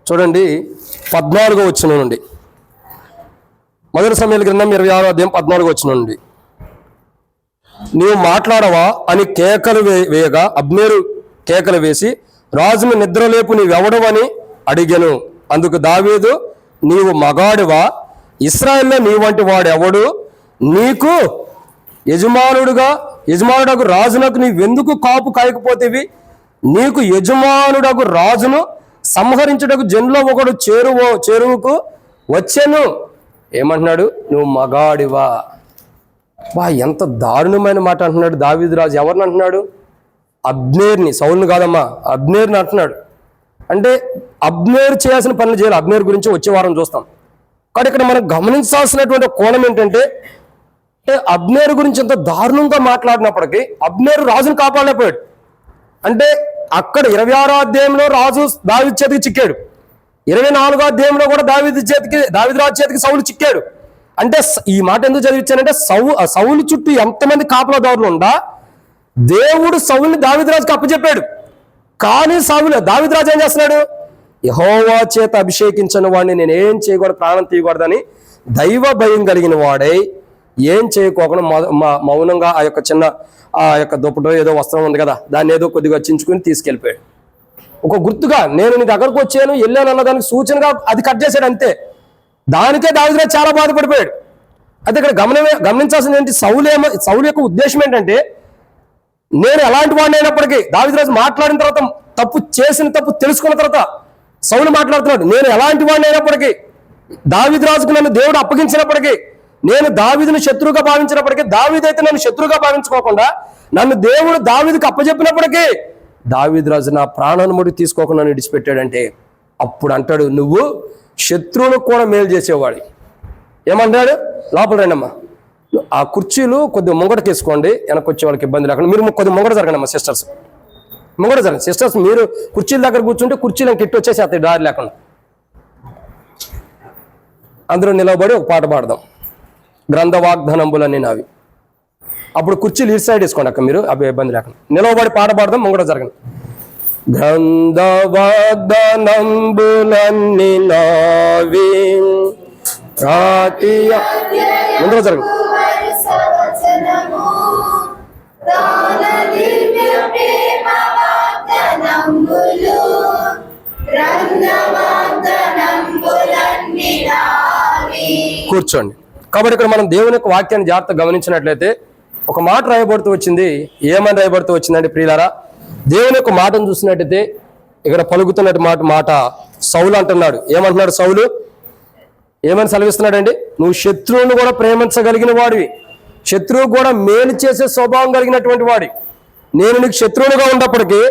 చూడండి 14వ వచనం నుండి. 1 సమూయేలు గ్రంథం 26వ అధ్యాయం 14వ వచనం నుండి. నీవు మాట్లాడవా అని కేకలు వేయగా అబ్నేరు కేకలు వేసి రాజును నిద్రలేపు నీవెవడవని అడిగెను. అందుకు దావీదు, నీవు మగాడివా? ఇశ్రాయేల్లో నీ వంటి వాడెవడు? నీకు యజమానుడగు రాజునకు నీవెందుకు కాపు కాయకపోతేవి? నీకు యజమానుడగు రాజును సంహరించుటకు జనులో ఒకడు చేరువుకు వచ్చాను. ఏమంటున్నాడు? నువ్వు మగాడివా? ఎంత దారుణమైన మాట అంటున్నాడు దావీదు రాజు. ఎవరిని అంటున్నాడు? అబ్నేర్ని. సౌలుని కాదమ్మా, అబ్నేర్ని అంటున్నాడు. అంటే అబ్నేరు చేయాల్సిన పనులు చేయాలి. అబ్నేరు గురించి వచ్చే వారం చూస్తాం. కానీ ఇక్కడ మనం గమనించాల్సినటువంటి కోణం ఏంటంటే అబ్నేరు గురించి ఎంత దారుణంగా మాట్లాడినప్పటికీ అబ్నేరు రాజును కాపాడలేకపోయాడు. అంటే అక్కడ 26వ అధ్యాయంలో రాజు దావీదు చేతికి చిక్కాడు. 24వ అధ్యాయంలో కూడా దావీదు రాజు చేతికి సౌలు చిక్కాడు. అంటే ఈ మాట ఎందుకు చదివించానంటే సౌలు చుట్టూ ఎంతమంది కాపలాదారులు ఉండా దేవుడు సౌలుని దావీదు రాజుకి అప్పచెప్పాడు. కానీ దావీదు రాజు ఏం చేస్తున్నాడు? యెహోవా చేత అభిషేకించిన వాడిని నేను ఏం చేయకూడదు, ప్రాణం తీయకూడదని దైవ భయం కలిగిన వాడై ఏం చేయకోకుండా మౌనంగా ఆ యొక్క దుప్పటో ఏదో వస్త్రం ఉంది కదా, దాన్ని ఏదో కొద్దిగా చించుకుని తీసుకెళ్ళిపోయాడు. ఒక గుర్తుగా నేను నీ దగ్గరకు వచ్చాను, వెళ్ళాను అన్న దానికి సూచనగా అది కట్ చేశాడు అంతే. దానికే దావీదు రాజు చాలా బాధపడిపోయాడు. అయితే ఇక్కడ గమనించాల్సింది ఏంటి? సౌలు యొక్క ఉద్దేశం ఏంటంటే నేను ఎలాంటి వాడిని అయినప్పటికీ దావీదు రాజు మాట్లాడిన తర్వాత తప్పు తెలుసుకున్న తర్వాత సౌలు మాట్లాడుతున్నాడు. నేను ఎలాంటి వాడిని అయినప్పటికీ, దావీదు రాజుకు నన్ను దేవుడు అప్పగించినప్పటికీ, నేను దావీదును శత్రువుగా భావించినప్పటికీ, దావీదు అయితే నన్ను శత్రువుగా భావించుకోకుండా నన్ను దేవుడు దావీదుకు అప్పచెప్పినప్పటికీ దావీదు రాజు నా ప్రాణాన్ని ముడి తీసుకోకుండా నన్ను విడిచిపెట్టాడంటే అప్పుడు అంటాడు, నువ్వు శత్రువులకు కూడా మేలు చేసేవాడు. ఏమంటాడు? లోపల రండమ్మా, ఆ కుర్చీలు కొద్దిగా ముంగటకేసుకోండి, వెనక్కి వచ్చే వాళ్ళకి ఇబ్బంది లేకుండా. మీరు కొద్దిగా ముంగట జరగండి అమ్మా సిస్టర్స్, ముంగట జరగండి సిస్టర్స్. మీరు కుర్చీల దగ్గర కూర్చుంటే కుర్చీలను కిట్టి వచ్చేసి అతని దారి లేకుండా. అందరూ నిలబడి ఒక పాట పాడదాం, గ్రంథ వాగ్దానంబులన్నీ నావి. అప్పుడు కుర్చీలు ఇటు సైడ్ వేసుకోండి అక్క, మీరు అవి ఇబ్బంది లేకుండా నిలబడి పాట పాడదాం. ముంగట జరగండి. గ్రంథ వాగ్దానంబులన్నీ నావి ముందర జరగండి. కూర్చోండి. కాబట్టి ఇక్కడ మనం దేవుని యొక్క వాక్యాన్ని జాగ్రత్తగా గమనించినట్లయితే ఒక మాట రాయబడుతూ వచ్చింది. ఏమని రాయబడుతూ వచ్చిందంటే ప్రియులారా, దేవుని యొక్క మాటను చూసినట్టయితే ఇక్కడ పలుకుతున్నట్టు మాట సౌలు అంటున్నాడు. ఏమంటున్నాడు సౌలు? ఏమని సెలవిస్తున్నాడండి? నువ్వు శత్రువును కూడా ప్రేమించగలిగిన వాడివి, శత్రువు కూడా మేలు చేసే స్వభావం కలిగినటువంటి వాడి. నేను నీకు శత్రువులుగా ఉన్నప్పటికీ,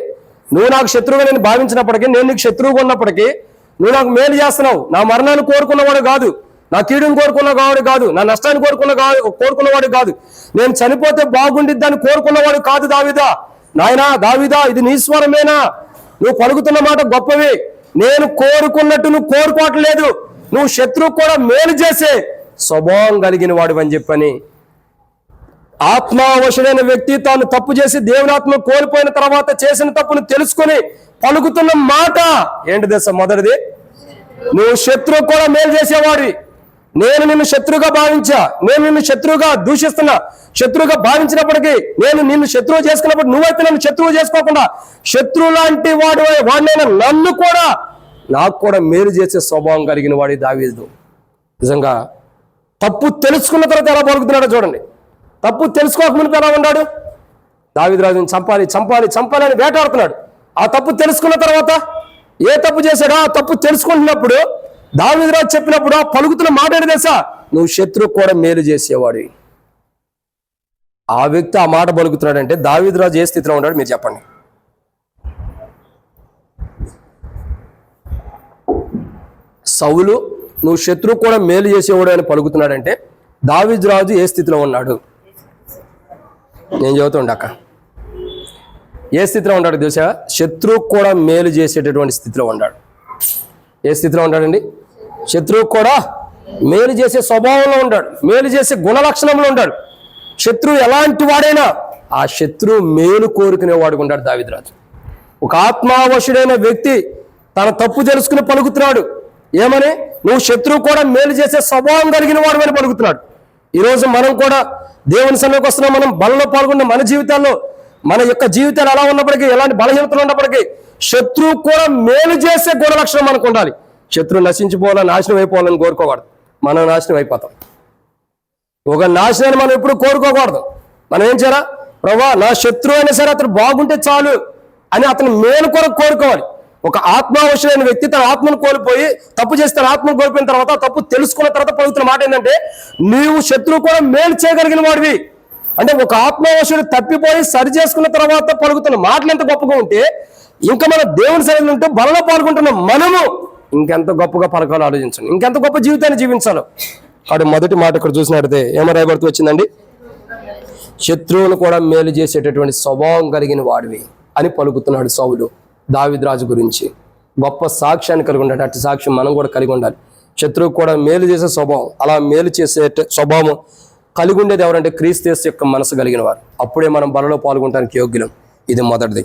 నువ్వు నాకు శత్రువుగా నేను భావించినప్పటికీ, నేను నీకు శత్రువుగా ఉన్నప్పటికీ నువ్వు నాకు మేలు చేస్తున్నావు. నా మరణాన్ని కోరుకున్నవాడు కాదు, నా కీడుని కోరుకున్నవాడు కాదు, నా నష్టాన్ని కోరుకున్నవాడు కాదు, నేను చనిపోతే బాగుండిద్దని కోరుకున్నవాడు కాదు. దావీదా, నాయనా దావీదా, ఇది నీ స్వరమేనా? నువ్వు పలుకుతున్న మాట గొప్పవి. నేను కోరుకున్నట్టు నువ్వు కోరుకోవట్లేదు, నువ్వు శత్రువు కూడా మేలు చేసే స్వభావం కలిగిన వాడు అని చెప్పని. ఆత్మావశుడైన వ్యక్తి తాను తప్పు చేసి దేవునాత్మ కోల్పోయిన తర్వాత చేసిన తప్పును తెలుసుకుని పలుకుతున్న మాట ఏంటి తెలుసా? మొదటిది, నువ్వు శత్రువు కూడా మేలు చేసేవాడివి. నేను నిన్ను శత్రువుగా భావించా, నేను నిన్ను శత్రువుగా దూషిస్తున్నా, శత్రువుగా భావించినప్పటికీ నేను నిన్ను శత్రువు చేసుకున్నప్పుడు నువ్వైతే నన్ను శత్రువు చేసుకోకుండా శత్రువు లాంటి వాడినైనా నన్ను కూడా నాకు కూడా మేలు చేసే స్వభావం కలిగిన వాడి దావీదు. నిజంగా తప్పు తెలుసుకున్న తర్వాత ఎలా పలుకుతున్నాడో చూడండి. తప్పు తెలుసుకోకముందు ఎలా ఉన్నాడు? దావీదు రాజుని చంపాలి చంపాలి చంపాలి అని వేటాడుతున్నాడు. ఆ తప్పు తెలుసుకున్న తర్వాత ఏ తప్పు చేశాడో ఆ తప్పు తెలుసుకుంటున్నప్పుడు దావీదు రాజు చెప్పినప్పుడు ఆ పలుకుతున్న మాట ఏంటి తెలుసా? నువ్వు శత్రువు కూడా మేలు చేసేవాడు. ఆ వ్యక్తి ఆ మాట పలుకుతున్నాడంటే దావీదు రాజు ఏ స్థితిలో ఉన్నాడు మీరు చెప్పండి. సౌలు నువ్వు శత్రువు కూడా మేలు చేసేవాడు అని పలుకుతున్నాడంటే దావీదు రాజు ఏ స్థితిలో ఉన్నాడు? నేను చెబుతుండ అక్క ఏ స్థితిలో ఉన్నాడు తెలుసా? శత్రువు కూడా మేలు చేసేటటువంటి స్థితిలో ఉన్నాడు. ఏ స్థితిలో ఉంటాడండి? శత్రువు కూడా మేలు చేసే స్వభావంలో ఉంటాడు, మేలు చేసే గుణ లక్షణంలో ఉంటాడు. శత్రువు ఎలాంటి వాడైనా ఆ శత్రువు మేలు కోరుకునేవాడు ఉంటాడు దావీదు రాజు. ఒక ఆత్మావశుడైన వ్యక్తి తన తప్పు తెలుసుకుని పలుకుతున్నాడు. ఏమని? నువ్వు శత్రువు కూడా మేలు చేసే స్వభావం కలిగిన వాడు అని పలుకుతున్నాడు. ఈరోజు మనం కూడా దేవుని సన్నిధికి వస్తున్నాం. మనం బలంలో పాల్గొన్న మన జీవితాల్లో మన యొక్క జీవితాలు ఎలా ఉన్నప్పటికీ, ఎలాంటి బలహీనతలు ఉన్నప్పటికీ శత్రువు కూడా మేలు చేసే గుణ లక్షణం మనకు ఉండాలి. శత్రువు నశించిపోవాలని, నాశనం అయిపోవాలని కోరుకోకూడదు. మనం నాశనం అయిపోతాం. ఒక నాశనాన్ని మనం ఎప్పుడు కోరుకోకూడదు. మనం ఏం చేయాలా? ప్రభా నా శత్రువు అయినా సరే అతను బాగుంటే చాలు అని అతను మేలు కొరకు కోరుకోవాలి. ఒక ఆత్మావశుడైన వ్యక్తి తన ఆత్మను కోల్పోయి తప్పు చేసి తన ఆత్మను కోల్పోయిన తర్వాత తప్పు తెలుసుకున్న తర్వాత పలుకుతున్న మాట ఏంటంటే నీవు శత్రువు కూడా మేలు చేయగలిగిన వాడివి. అంటే ఒక ఆత్మావశుడు తప్పిపోయి సరి చేసుకున్న తర్వాత పలుకుతున్న మాటలు ఎంత గొప్పగా ఉంటే ఇంకా మన దేవుని సన్నిధిలో ఉంటూ బలంలో పాల్గొంటున్న మనము ఇంకెంత గొప్పగా పలకాలో ఆలోచించండి, ఇంకెంత గొప్ప జీవితాన్ని జీవించాలో. వాడు మొదటి మాట ఇక్కడ చూసినట్టయితే ఏమో రాయబడుతూ వచ్చిందండి? శత్రువును కూడా మేలు చేసేటటువంటి స్వభావం కలిగిన వాడివి అని పలుకుతున్నాడు సౌలు దావీదు రాజు గురించి. గొప్ప సాక్ష్యాన్ని కలిగి ఉండాలి. అట్టి సాక్ష్యం మనం కూడా కలిగి ఉండాలి. శత్రువు కూడా మేలు చేసే స్వభావం, అలా మేలు చేసే స్వభావం కలిగి ఉండేది ఎవరంటే క్రీస్తు యేసు యొక్క మనసు కలిగిన వారు. అప్పుడే మనం బలలో పాల్గొనడానికి యోగ్యులం. ఇది మొదటిది.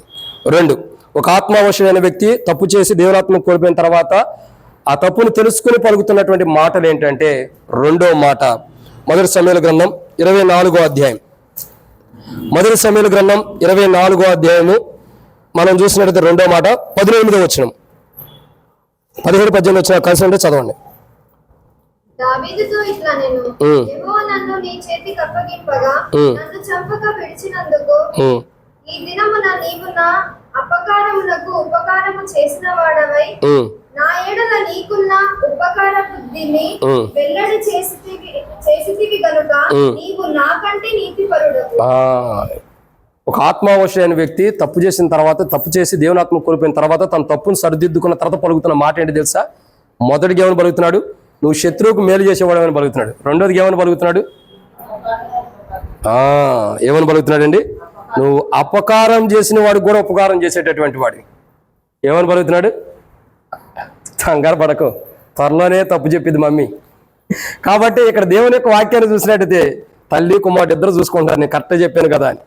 రెండు, ఒక ఆత్మావశుడైన వ్యక్తి తప్పు చేసి దేవునాత్మను కోల్పోయిన తర్వాత ఆ తప్పును తెలుసుకుని పలుకుతున్నటువంటి మాటలు ఏంటంటే రెండో మాట మొదటి సమూయేలు గ్రంథం 24వ అధ్యాయం. మొదటి సమూయేలు గ్రంథం 24వ అధ్యాయము మనం చూసినట్లయితే రెండో మాట 18వ వచనం, 17-18 వచ్చిన కలిసి ఉంటే చదవండి. దావీదుతో ఇట్లా నేను యెహోవా నన్ను నీ చేతికి అప్పగింపగా నన్ను చంపక విడిచినందుకు ఈ దినమున నీవు నా అపకారమునకు ఉపకారము చేసిన వాడవై నా ఎడల నీకున్న ఉపకార బుద్ధిని వెల్లడి చేసితివి కనుక నీవు నాకంటే నీతిపరుడవు. ఒక ఆత్మావశుడైన వ్యక్తి తప్పు చేసిన తర్వాత, తప్పు చేసి దేవునాత్మ కోల్పోయిన తర్వాత తన తప్పును సరిదిద్దుకున్న తర్వాత పలుకుతున్న మాట ఏంటి తెలుసా? మొదటిగా ఏమని పలుకుతున్నాడు? నువ్వు శత్రువుకు మేలు చేసేవాడు అని పలుకుతున్నాడు. రెండోదిగా ఏమని పలుకుతున్నాడు? ఏమని పలుకుతున్నాడండి? నువ్వు అపకారం చేసిన వాడు కూడా ఉపకారం చేసేటటువంటి వాడు. ఏమని పలుకుతున్నాడు? కంగారు పడకు, త్వరలోనే తప్పు చెప్పింది మమ్మీ. కాబట్టి ఇక్కడ దేవుని యొక్క వాక్యాన్ని చూసినట్టయితే తల్లి కుమారుడు ఇద్దరు చూసుకుంటారు, నేను కరెక్ట్గా చెప్పాను కదా అని.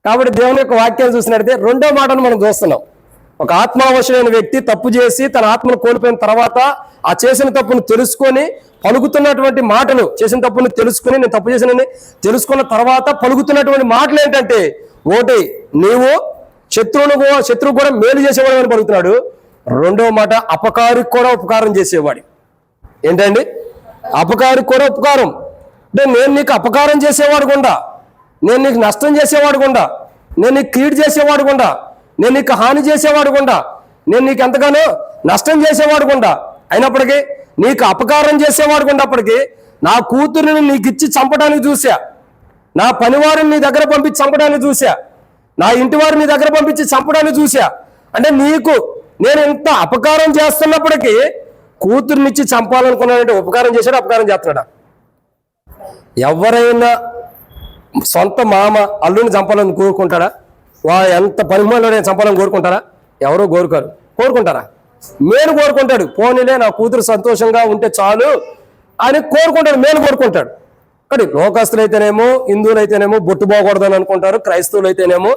కాబట్టి దేవుని యొక్క వాక్యాన్ని చూసినట్టయితే రెండో మాటను మనం చూస్తున్నాం. ఒక ఆత్మావశుడైన వ్యక్తి తప్పు చేసి తన ఆత్మను కోల్పోయిన తర్వాత ఆ చేసిన తప్పును తెలుసుకొని పలుకుతున్నటువంటి మాటలు, చేసిన తప్పును తెలుసుకుని నేను తప్పు చేసినని తెలుసుకున్న తర్వాత పలుకుతున్నటువంటి మాటలు ఏంటంటే ఒకటి, నీవు శత్రువు కూడా మేలు చేసేవాడు అని పలుకుతున్నాడు. రెండవ మాట, అపకారికి కూడా ఉపకారం చేసేవాడు. ఏంటండి? అపకారికి కూడా ఉపకారం అంటే నేను నీకు అపకారం చేసేవాడు గుండా, నేను నీకు నష్టం చేసేవాడు గుండా, నేను నీకు కీడు చేసేవాడు గుండా, నేను నీకు హాని చేసేవాడు గుండా, నేను నీకు ఎంతగానో నష్టం చేసేవాడు గుండా, అయినప్పటికీ నీకు అపకారం చేసేవాడు గుండప్పటికీ నా కూతురుని నీకు ఇచ్చి చంపడానికి చూసా, నా పనివారిని నీ దగ్గర పంపించి చంపడానికి చూసా, నా ఇంటి వారిని నీ దగ్గర పంపించి చంపడానికి చూసా. అంటే నీకు నేను ఎంత అపకారం చేస్తున్నప్పటికీ కూతురునిచ్చి చంపాలనుకున్నాడంటే ఉపకారం చేశాడు, అపకారం చేస్తున్నాడా? ఎవరైనా సొంత మామ అల్లుని చంపాలని కోరుకుంటాడా? ఎంత పనిమాలో చంపాలని కోరుకుంటారా? ఎవరో కోరుకుంటారా? మేలు కోరుకుంటాడు. పోనీలే నా కూతురు సంతోషంగా ఉంటే చాలు అని కోరుకుంటాడు, మేలు కోరుకుంటాడు. కానీ లోకస్తులైతేనేమో, హిందువులైతేనేమో బొట్టు పోకూడదని అనుకుంటారు, క్రైస్తవులు అయితేనేమో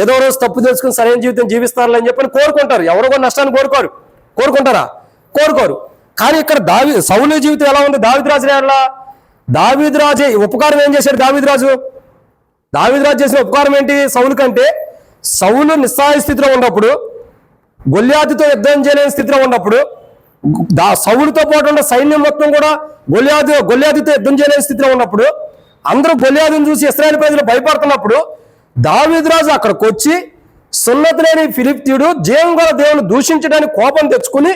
ఏదో రోజు తప్పు తెలుసుకుని సరైన జీవితం జీవిస్తారని చెప్పని కోరుకుంటారు. ఎవరో కూడా నష్టాన్ని కోరుకుంటారా? కోరుకోరు. కానీ ఇక్కడ సౌలు జీవితం ఎలా ఉంది? దావీదు రాజు ఎలా? దావీదు రాజే ఉపకారం ఏం చేశాడు? దావీదు రాజు చేసిన ఉపకారం ఏంటి సౌలు కంటే? సౌలు నిస్సహాయ స్థితిలో ఉన్నప్పుడు, గొల్యాతుతో యుద్ధం చేయలేని స్థితిలో ఉన్నప్పుడు, సౌలుతో పాటు ఉన్న సైన్యం మొత్తం కూడా గొల్యాతుతో యుద్ధం చేయలేని స్థితిలో ఉన్నప్పుడు, అందరూ గొల్యాతును చూసి ఇశ్రాయేలు ప్రజలు భయపడుతున్నప్పుడు దావీదు రాజు అక్కడికి వచ్చి సున్నతి లేని ఫిలిష్తీయుడు జీవం గల దేవుని దూషించడానికి కోపం తెచ్చుకుని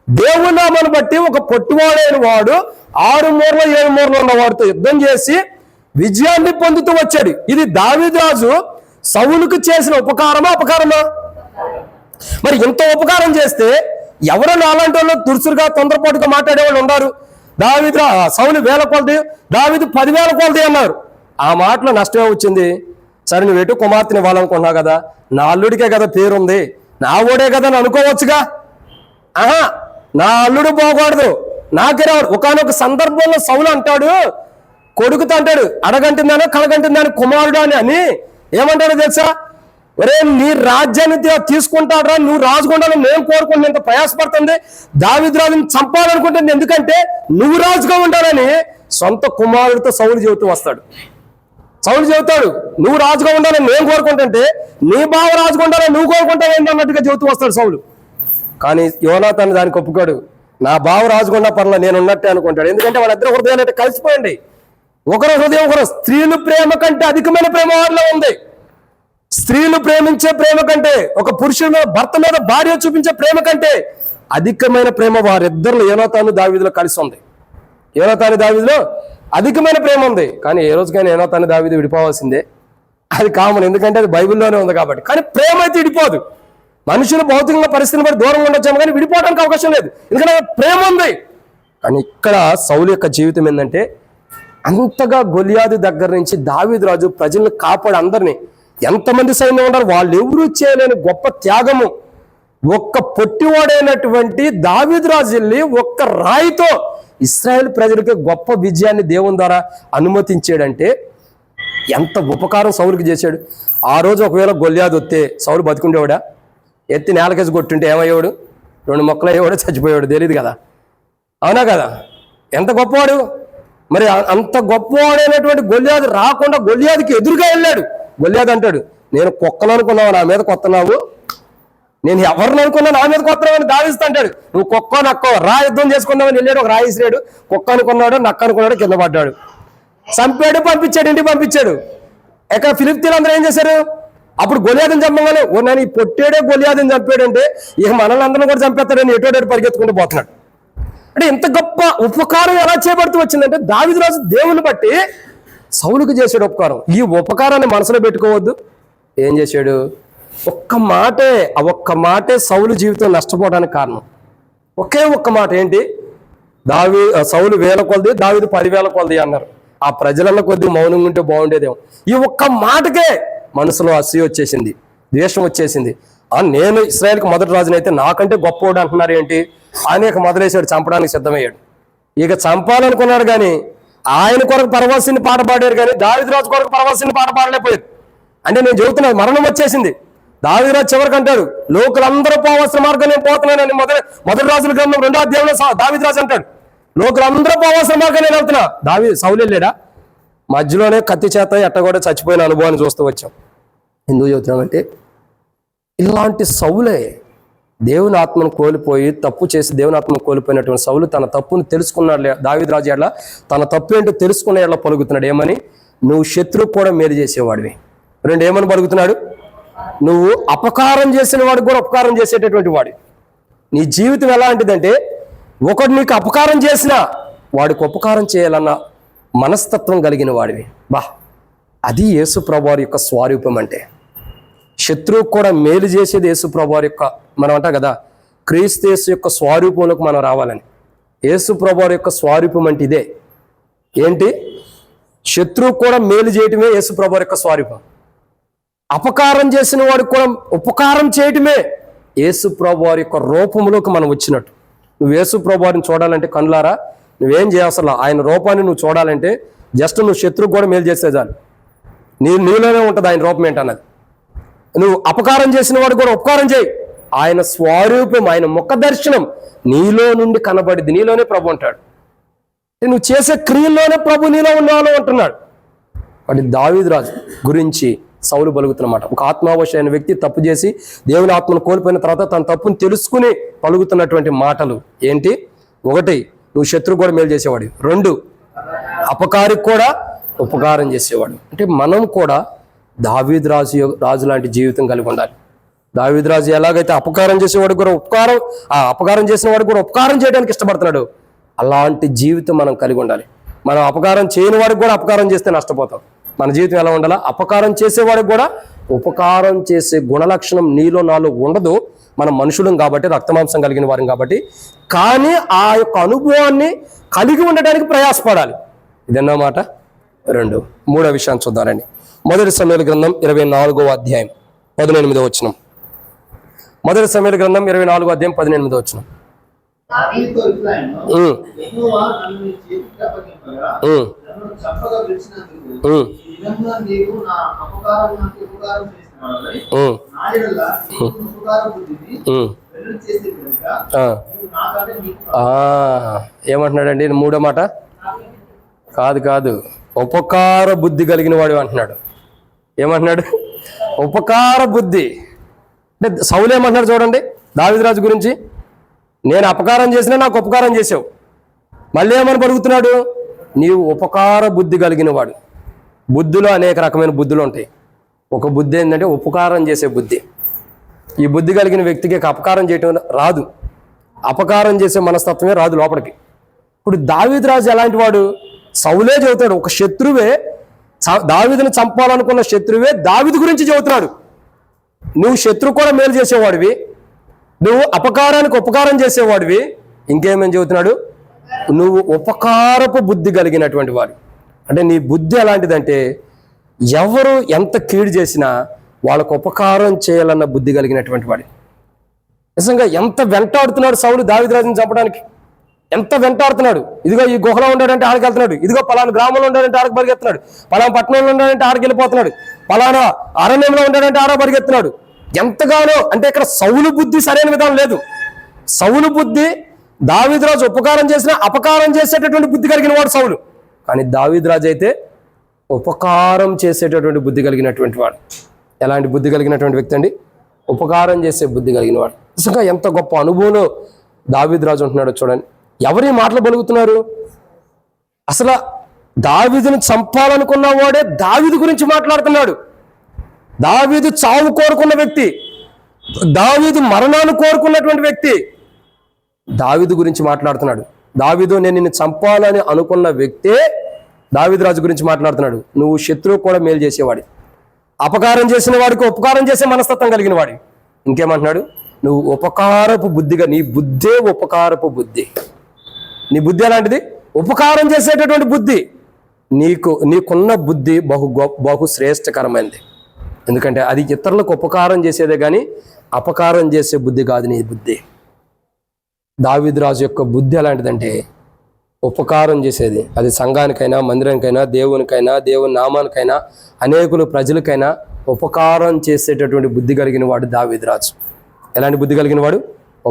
దేవుని నామాన్ని బట్టి ఒక పొట్టివాడైన వాడు 6 మూరలు 7 మూరలు ఉన్న వాడితో యుద్ధం చేసి విజయాన్ని పొందుతూ వచ్చాడు. ఇది దావీదు రాజు సౌలుకు చేసిన ఉపకారమా అపకారమా? మరి ఇంత ఉపకారం చేస్తే ఎవరైనా అలాంటి వాళ్ళు దురుసుగా తొందరపాటుగా మాట్లాడేవాళ్ళు ఉన్నారు. సౌలు 1000 కొలది, దావీదు 10,000 కొలది అన్నారు. ఆ మాటలో నష్టమే వచ్చింది. సరే నువ్వు ఎటు కుమార్తెని ఇవ్వాలనుకున్నావు కదా, నా అల్లుడికే కదా పేరుంది, నా ఓడే కదా అని అనుకోవచ్చుగా. నా అల్లుడు పోకూడదు, నాకే రావడు. ఒకనొక సందర్భంలో సౌలు అంటాడు, కొడుకుతో అంటాడు, అడగంటుందాను కడగంటుందాను కుమారుడు అని ఏమంటాడో తెలుసా? ఒరే నీ రాజ్యాన్ని తీసుకుంటాడరా, నువ్వు రాజుకుండాలని నేను కోరుకుంటే ఇంత ప్రయాసపడుతుంది, దావీదు రాజుని చంపాలనుకుంటుంది ఎందుకంటే నువ్వు రాజుగా ఉండాలని సొంత కుమారుడితో సౌలు చెబుతూ వస్తాడు. సౌలు చెబుతాడు, నువ్వు రాజుగా ఉండాలని నేను కోరుకుంటుంటే నీ బావ రాజుగా ఉండాలని నువ్వు కోరుకుంటావేంటి అన్నట్టుగా చెబుతూ వస్తాడు సౌలు. కానీ యోనాతాను దానికి ఒప్పుకోడు. నా బావ రాజుకున్నా పర్లేదు, నేను ఉన్నట్టే అనుకుంటాడు. ఎందుకంటే వాళ్ళిద్దరు హృదయాలు అంటే కలిసిపోయింది. ఒకరు హృదయం ఒకరు. స్త్రీలు ప్రేమ కంటే అధికమైన ప్రేమ వారిలో ఉంది. స్త్రీలు ప్రేమించే ప్రేమ కంటే, ఒక పురుషుడు భర్త మీద భార్య చూపించే ప్రేమ కంటే అధికమైన ప్రేమ వారిద్దరు యోనాతాను దావీదులో కలిసి ఉంది. యోనాతాను దావీదులో అధికమైన ప్రేమ ఉంది. కానీ ఏ రోజుకైనా యోనాతాను దావీదు విడిపోవాల్సిందే. అది కామన్, ఎందుకంటే అది బైబిల్లోనే ఉంది కాబట్టి. కానీ ప్రేమ అయితే విడిపోదు. మనుషులు భౌతికంగా పరిస్థితిని బట్టి దూరంగా ఉండొచ్చాము, కానీ విడిపోవడానికి అవకాశం లేదు, ఎందుకంటే ప్రేమ ఉంది. కానీ ఇక్కడ సౌలు యొక్క జీవితం ఏంటంటే, అంతగా గొలియాదు దగ్గర నుంచి దావీదు రాజు ప్రజలను కాపాడు. అందరినీ ఎంతమంది సైన్యం ఉన్నారు, వాళ్ళు ఎవరూ చేయలేని గొప్ప త్యాగము. ఒక్క పొట్టివాడైనటువంటి దావీదు రాజు వెళ్ళి ఒక్క రాయితో ఇశ్రాయేల్ ప్రజలకి గొప్ప విజయాన్ని దేవుని ద్వారా అనుమతించాడంటే ఎంత ఉపకారం సౌలుకి చేశాడు. ఆ రోజు ఒకవేళ గొలియాదు వస్తే సౌలు బతుకుండేవాడా? ఎత్తి నేలకేసి కొట్టుంటే ఏమయ్యేవాడు? 2 మొక్కలు అయ్యేవాడు, చచ్చిపోయేవాడు. తెలియదు కదా, అవునా కదా? ఎంత గొప్పవాడు. మరి అంత గొప్పవాడైనటువంటి గొలియాదు రాకుండా గొలియాదుకి ఎదురుగా వెళ్ళాడు. గొలియాదు అంటాడు, నేను కుక్కను అనుకున్నావు, నా మీద కొత్తనావు, నేను ఎవరిని అనుకున్నా నా మీద కొత్తనావు అని దావిస్తా అంటాడు. నువ్వు కుక్క నక్కో రా యుద్ధం చేసుకున్నావని వెళ్ళాడు. ఒక రాయి ఇసిరాడు, కుక్క అనుకున్నాడు, నక్క అనుకున్నాడు, కింద పడ్డాడు, చంపాడు, పంపించాడు, ఇంటికి పంపించాడు. ఇక ఫిలిష్తీయులు అందరూ ఏం చేశారు? అప్పుడు గొలియాదుని చంపగానే, ఓ నేను ఈ పొట్టేడే గొలియాదుని చంపాడంటే ఇక మనల్ని అందరం కూడా చంపేస్తాడని ఎటోడేటు పరిగెత్తుకుంటూ పోతున్నాడు. అంటే ఇంత గొప్ప ఉపకారం ఎలా చేయబడుతూ వచ్చిందంటే దావీదు రాజు దేవుని బట్టి సౌలుకు చేసాడు ఉపకారం. ఈ ఉపకారాన్ని మనసులో పెట్టుకోవద్దు. ఏం చేశాడు? ఒక్క మాటే సౌలు జీవితం నష్టపోవడానికి కారణం. ఒకే ఒక్క మాట. ఏంటి? సౌలు 1000 కొలది, దావీదు 10,000 కొలది అన్నారు. ఆ ప్రజలన్న కొద్ది మౌనంగా ఉంటే బాగుండేదేమో. ఈ ఒక్క మాటకే మనసులో అసూయ వచ్చేసింది, ద్వేషం వచ్చేసింది. నేను ఇశ్రాయేల్కి మొదటి రాజునైతే నాకంటే గొప్పవాడు అంటున్నారు ఏంటి? ఆయన మొదలేశాడు, చంపడానికి సిద్ధమయ్యాడు. ఇక చంపాలనుకున్నాడు, కానీ ఆయన కొరకు పరవాసిని పాట పాడారు, కానీ దావీదు రాజు కొరకు పరవాసిని పాట పాడలేకపోయారు. అంటే నేను చెబుతున్నాను, మరణం వచ్చేసింది. దావీదు రాజు చివరికి అంటాడు, లోకులందరూ పోవాల్సిన మార్గం నేను పోతున్నానని మొదటి రాజుల గ్రంథం 2వ అధ్యాయంలో దావీదు రాజు అంటాడు, లోకులందరూ పోవాల్సిన మార్గం నేను వెళ్తున్నా. సౌలు వెళ్ళాడా? మధ్యలోనే కత్తి చేత ఎట్టగొడ చచ్చిపోయిన అనుభవాన్ని చూస్తూ వచ్చాం. ఎందుకు చెబుతున్నామంటే, ఇలాంటి సౌలే దేవుని ఆత్మను కోల్పోయి, తప్పు చేసి దేవుని ఆత్మను కోల్పోయినటువంటి సౌలు తన తప్పును తెలుసుకున్నాడు. దావీదు రాజు ఎట్లా తన తప్పు ఏంటో తెలుసుకునే ఎట్లా పలుకుతున్నాడు. ఏమని? నువ్వు శత్రువు కూడా మేలు చేసేవాడివి. 2 ఏమని పలుకుతున్నాడు? నువ్వు అపకారం చేసిన వాడికి కూడా ఉపకారం చేసేటటువంటి వాడు. నీ జీవితం ఎలాంటిదంటే, ఒకడు నీకు అపకారం చేసినా వాడికి ఉపకారం చేయాలన్న మనస్తత్వం కలిగిన వాడివి. అది యేసు ప్రభువారి యొక్క స్వరూపం. అంటే శత్రువు కూడా మేలు చేసేది యేసు ప్రభువారి యొక్క, మనం అంటాం కదా, క్రీస్తు యేసు యొక్క స్వరూపంలోకి మనం రావాలని. యేసు ప్రభువారి యొక్క స్వరూపం అంటే ఇదే. ఏంటి? శత్రువు కూడా మేలు చేయటమే యేసు ప్రభువారి యొక్క స్వరూపం. అపకారం చేసిన వాడికి కూడా ఉపకారం చేయటమే యేసు ప్రభువారి యొక్క రూపంలోకి మనం వచ్చినట్టు. నువ్వు యేసు ప్రభువారిని చూడాలంటే కనులారా నువ్వేం చేయాల్సిన, ఆయన రూపాన్ని నువ్వు చూడాలంటే జస్ట్ నువ్వు శత్రువు కూడా మేలు చేస్తే చాలు. నీలోనే ఉంటుంది ఆయన రూపం ఏంటన్నది. నువ్వు అపకారం చేసిన వాడు కూడా ఉపకారం చేయి, ఆయన స్వరూపం, ఆయన ముఖ దర్శనం నీలో నుండి కనబడింది. నీలోనే ప్రభు ఉంటాడు. నువ్వు చేసే క్రియల్లోనే ప్రభు నీలో ఉన్నాను అంటున్నాడు. వాటి దావీదు రాజు గురించి సౌలు పలుకుతున్నమాట. ఒక ఆత్మావశమైన వ్యక్తి తప్పు చేసి దేవుని ఆత్మను కోల్పోయిన తర్వాత తన తప్పును తెలుసుకుని పలుకుతున్నటువంటి మాటలు ఏంటి? 1, నువ్వు శత్రువు కూడా మేలు చేసేవాడు. 2, అపకారికి కూడా ఉపకారం చేసేవాడు. అంటే మనం కూడా దావీదు రాజు లాంటి జీవితం కలిగి ఉండాలి. దావీదు రాజు ఎలాగైతే అపకారం చేసేవాడు కూడా అపకారం చేసిన వాడు కూడా ఉపకారం చేయడానికి ఇష్టపడుతున్నాడు, అలాంటి జీవితం మనం కలిగి ఉండాలి. మనం అపకారం చేయని వాడికి కూడా అపకారం చేస్తే నష్టపోతాం. మన జీవితం ఎలా ఉండాలా? అపకారం చేసేవాడికి కూడా ఉపకారం చేసే గుణలక్షణం నీలో నాలో ఉండదు. మనం మనుషులం కాబట్టి, రక్తమాంసం కలిగిన వారం కాబట్టి, కానీ ఆ యొక్క అనుభవాన్ని కలిగి ఉండడానికి ప్రయాసపడాలి. ఇదన్నమాట. 2, 3వ విషయాన్ని చూద్దారండి. 1 సమూయేలు గ్రంథం 24వ అధ్యాయం 18వ వచనం. 1 సమూయేలు గ్రంథం 24వ అధ్యాయం 18వ వచనం. దావీదు ఏమంటున్నాడండి? 3వ మాట కాదు, ఉపకార బుద్ధి కలిగిన వాడు అంటున్నాడు. ఏమంటున్నాడు? ఉపకార బుద్ధి. అంటే సౌలు ఏమంటున్నాడు చూడండి దావీదు రాజు గురించి, నేను అపకారం చేసినా నాకు ఉపకారం చేసావు. మళ్ళీ ఏమని పలుకుతున్నాడు? నీవు ఉపకార బుద్ధి కలిగిన వాడు. బుద్ధులు అనేక రకమైన బుద్ధులు ఉంటాయి. ఒక బుద్ధి ఏంటంటే ఉపకారం చేసే బుద్ధి. ఈ బుద్ధి కలిగిన వ్యక్తికి అపకారం చేయటం రాదు, అపకారం చేసే మనస్తత్వమే రాదు లోపలికి. ఇప్పుడు దావీదు రాజు ఎలాంటి వాడు? సౌలే చెబుతాడు, ఒక శత్రువే, దావీదుని చంపాలనుకున్న శత్రువే దావీదు గురించి చెబుతున్నాడు. నువ్వు శత్రు కూడా మేలు చేసేవాడివి, నువ్వు అపకారానికి ఉపకారం చేసేవాడివి. ఇంకేమేమి చెబుతున్నాడు? నువ్వు ఉపకారపు బుద్ధి కలిగినటువంటి వాడు. అంటే నీ బుద్ధి ఎలాంటిదంటే ఎవరు ఎంత కీడు చేసినా వాళ్ళకు ఉపకారం చేయాలన్న బుద్ధి కలిగినటువంటి వాడు. నిజంగా ఎంత వెంటాడుతున్నాడు సౌలు దావీదు రాజుని చంపడానికి, ఎంత వెంటాడుతున్నాడు. ఇదిగో ఈ గుహలో ఉండాడంటే ఆడికి వెళ్తున్నాడు, ఇదిగో పలానా గ్రామంలో ఉండాడంటే ఆడికి పరిగెత్తున్నాడు, పలానా పట్టణంలో ఉండాడంటే ఆడికి వెళ్ళిపోతున్నాడు, పలానా అరణ్యంలో ఉండాడంటే ఆడ పరిగెత్తున్నాడు. ఎంతగానో అంటే ఇక్కడ సౌలు బుద్ధి సరైన విధానం లేదు. సౌలు బుద్ధి దావీదు రాజు ఉపకారం చేసినా అపకారం చేసేటటువంటి బుద్ధి కలిగిన వాడు సౌలు. కానీ దావీదు రాజు అయితే ఉపకారం చేసేటటువంటి బుద్ధి కలిగినటువంటి వాడు. ఎలాంటి బుద్ధి కలిగినటువంటి వ్యక్తి అండి? ఉపకారం చేసే బుద్ధి కలిగిన వాడు. నిజంగా ఎంత గొప్ప అనుభవంలో దావీదు రాజు ఉంటున్నాడో చూడండి. ఎవరి మాటలు పలుకుతున్నారు? అసలు దావీదుని చంపాలనుకున్న వాడే దావీదు గురించి మాట్లాడుతున్నాడు. దావీదు చావు కోరుకున్న వ్యక్తి, దావీదు మరణాన్ని కోరుకున్నటువంటి వ్యక్తి దావీదు గురించి మాట్లాడుతున్నాడు. దావీదు నేను నిన్ను చంపాలని అనుకున్న వ్యక్తే దావీదు రాజు గురించి మాట్లాడుతున్నాడు. నువ్వు శత్రువు కూడా మేలు చేసేవాడి, అపకారం చేసిన వాడికి ఉపకారం చేసే మనస్తత్వం కలిగిన వాడి. ఇంకేమంటున్నాడు? నువ్వు ఉపకారపు బుద్ధిగా, నీ బుద్ధే ఉపకారపు బుద్ధి. నీ బుద్ధి ఎలాంటిది? ఉపకారం చేసేటటువంటి బుద్ధి. నీకున్న బుద్ధి బహు శ్రేష్టకరమైనది. ఎందుకంటే అది ఇతరులకు ఉపకారం చేసేదే కానీ అపకారం చేసే బుద్ధి కాదు నీ బుద్ధి. దావీదు రాజు యొక్క బుద్ధి ఎలాంటిదంటే ఉపకారం చేసేది. అది సంఘానికైనా, మందిరానికైనా, దేవునికైనా, దేవుని నామానికైనా, అనేకులు ప్రజలకైనా ఉపకారం చేసేటటువంటి బుద్ధి కలిగిన వాడు దావీదు రాజు. ఎలాంటి బుద్ధి కలిగిన వాడు?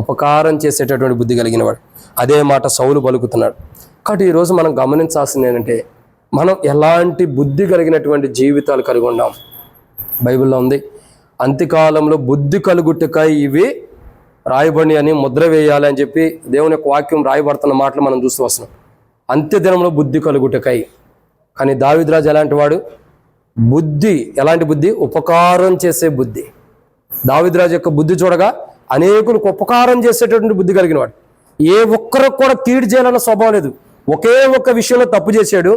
ఉపకారం చేసేటటువంటి బుద్ధి కలిగిన వాడు. అదే మాట సౌలు పలుకుతున్నాడు. కాబట్టి ఈరోజు మనం గమనించాల్సింది ఏంటంటే మనం ఎలాంటి బుద్ధి కలిగినటువంటి జీవితాలు కలిగి ఉన్నాం. బైబిల్లో ఉంది, అంత్యకాలంలో బుద్ధి కలుగుటకై ఇవి రాయబడి అని ముద్ర వేయాలి అని చెప్పి దేవుని యొక్క వాక్యం రాయబడుతున్న మాటలు మనం చూస్తూ వస్తున్నాం. అంత్యదినంలో బుద్ధి కలుగుటకై. కానీ దావీదు రాజు ఎలాంటి వాడు? బుద్ధి ఎలాంటి బుద్ధి? ఉపకారం చేసే బుద్ధి. దావీదు రాజు యొక్క బుద్ధి చూడగా అనేకులకు ఉపకారం చేసేటటువంటి బుద్ధి కలిగిన వాడు. ఏ ఒక్కరికి కూడా కీడు చేయాలన్న స్వభావం లేదు. ఒకే ఒక్క విషయంలో తప్పు చేశాడు,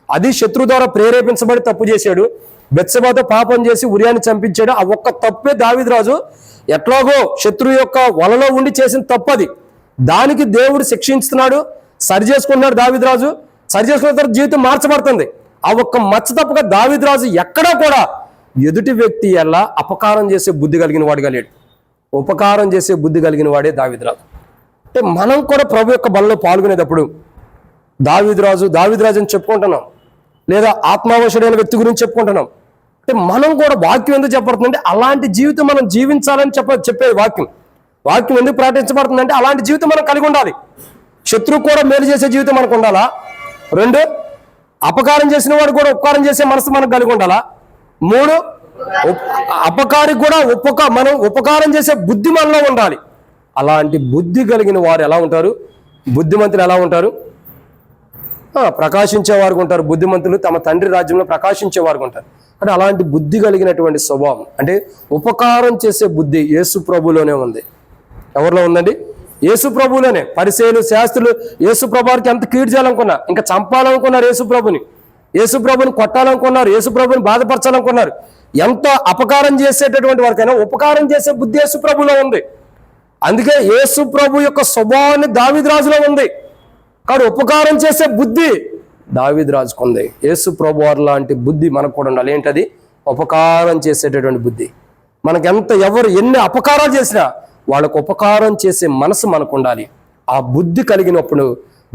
అది శత్రు ద్వారా ప్రేరేపించబడి తప్పు చేశాడు. బెత్షెబాతో పాపం చేసి ఉరియాని చంపించాడు. ఆ ఒక్క తప్పే దావీదు రాజు ఎట్లాగో శత్రువు యొక్క వలలో ఉండి చేసిన తప్పది. దానికి దేవుడు శిక్షిస్తున్నాడు, సరి చేసుకున్నాడు దావీదు రాజు. సరి చేసుకున్న తర్వాత జీవితం మార్చబడుతుంది. ఆ ఒక్క మచ్చ తప్పగా దావీదు రాజు ఎక్కడా కూడా ఎదుటి వ్యక్తి ఎలా అపకారం చేసే బుద్ధి కలిగిన వాడుగా లేడు. ఉపకారం చేసే బుద్ధి కలిగిన వాడే దావీదు రాజు. అంటే మనం కూడా ప్రభు యొక్క బలలో పాల్గొనేటప్పుడు దావీదు రాజు అని చెప్పుకుంటున్నాం, లేదా ఆత్మావశుడైన వ్యక్తి గురించి చెప్పుకుంటున్నాం. అంటే మనం కూడా వాక్యం ఎందుకు చెప్పబడుతుందంటే అలాంటి జీవితం మనం జీవించాలని చెప్పేది వాక్యం. వాక్యం ఎందుకు ప్రకటించబడుతుందంటే అలాంటి జీవితం మనం కలిగి ఉండాలి. శత్రువు కూడా మేలు చేసే జీవితం మనకు ఉండాలా. 2, అపకారం చేసిన వాడు కూడా ఉపకారం చేసే మనసు మనకు కలిగి ఉండాలా. 3, అపకారికి కూడా మనం ఉపకారం చేసే బుద్ధి మనలో ఉండాలి. అలాంటి బుద్ధి కలిగిన వారు ఎలా ఉంటారు? బుద్ధిమంతులు ఎలా ఉంటారు? ప్రకాశించేవారు ఉంటారు. బుద్ధిమంతులు తమ తండ్రి రాజ్యంలో ప్రకాశించేవారు ఉంటారు. అంటే అలాంటి బుద్ధి కలిగినటువంటి స్వభావం, అంటే ఉపకారం చేసే బుద్ధి యేసు ప్రభులోనే ఉంది. ఎవరిలో ఉందండి? యేసు ప్రభులోనే. పరిసయ్యులు, శాస్త్రులు యేసు ప్రభుకి ఎంత కీడు చేయాలనుకున్నా, ఇంకా చంపాలనుకున్నారు యేసు ప్రభుని కొట్టాలనుకున్నారు, యేసు ప్రభుని బాధపరచాలనుకున్నారు. ఎంత అపకారం చేసేటటువంటి వారికైనా ఉపకారం చేసే బుద్ధి యేసు ప్రభులో ఉంది. అందుకే యేసు ప్రభు యొక్క స్వభావాన్ని దావీదు రాజులో ఉంది. కానీ ఉపకారం చేసే బుద్ధి దావీదు రాజుకు ఉంది. యేసు ప్రభు వారి లాంటి బుద్ధి మనకు కూడా ఉండాలి. ఏంటది? ఉపకారం చేసేటటువంటి బుద్ధి. మనకు ఎవరు ఎన్ని అపకారాలు చేసినా వాళ్ళకు ఉపకారం చేసే మనసు మనకు ఉండాలి. ఆ బుద్ధి కలిగినప్పుడు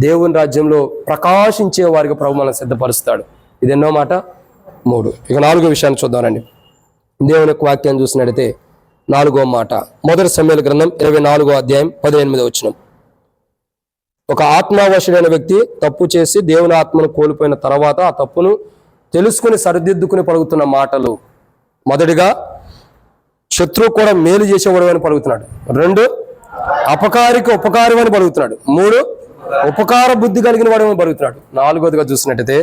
దేవుని రాజ్యంలో ప్రకాశించే వారికి ప్రభు మనం సిద్ధపరుస్తాడు. ఇది ఎన్నో మాట? 3. ఇక 4వ విషయాన్ని చూద్దామండి. దేవుని యొక్క వాక్యాన్ని చూసినట్టయితే 4వ మాట, 1 సమూయేలు గ్రంథం 24వ అధ్యాయం 18వ వచనం. ఒక ఆత్మవశుడైన వ్యక్తి తప్పు చేసి దేవుని ఆత్మను కోల్పోయిన తర్వాత ఆ తప్పును తెలుసుకుని సరిదిద్దుకుని పలుకుతున్న మాటలు. మొదటిగా, శత్రువు కూడా మేలు చేసేవాడు అని పలుకుతున్నాడు. 2, అపకారికి ఉపకారం అని పలుకుతున్నాడు. 3, ఉపకార బుద్ధి కలిగిన వాడు అని పలుకుతున్నాడు. 4వదిగా చూసినట్టయితే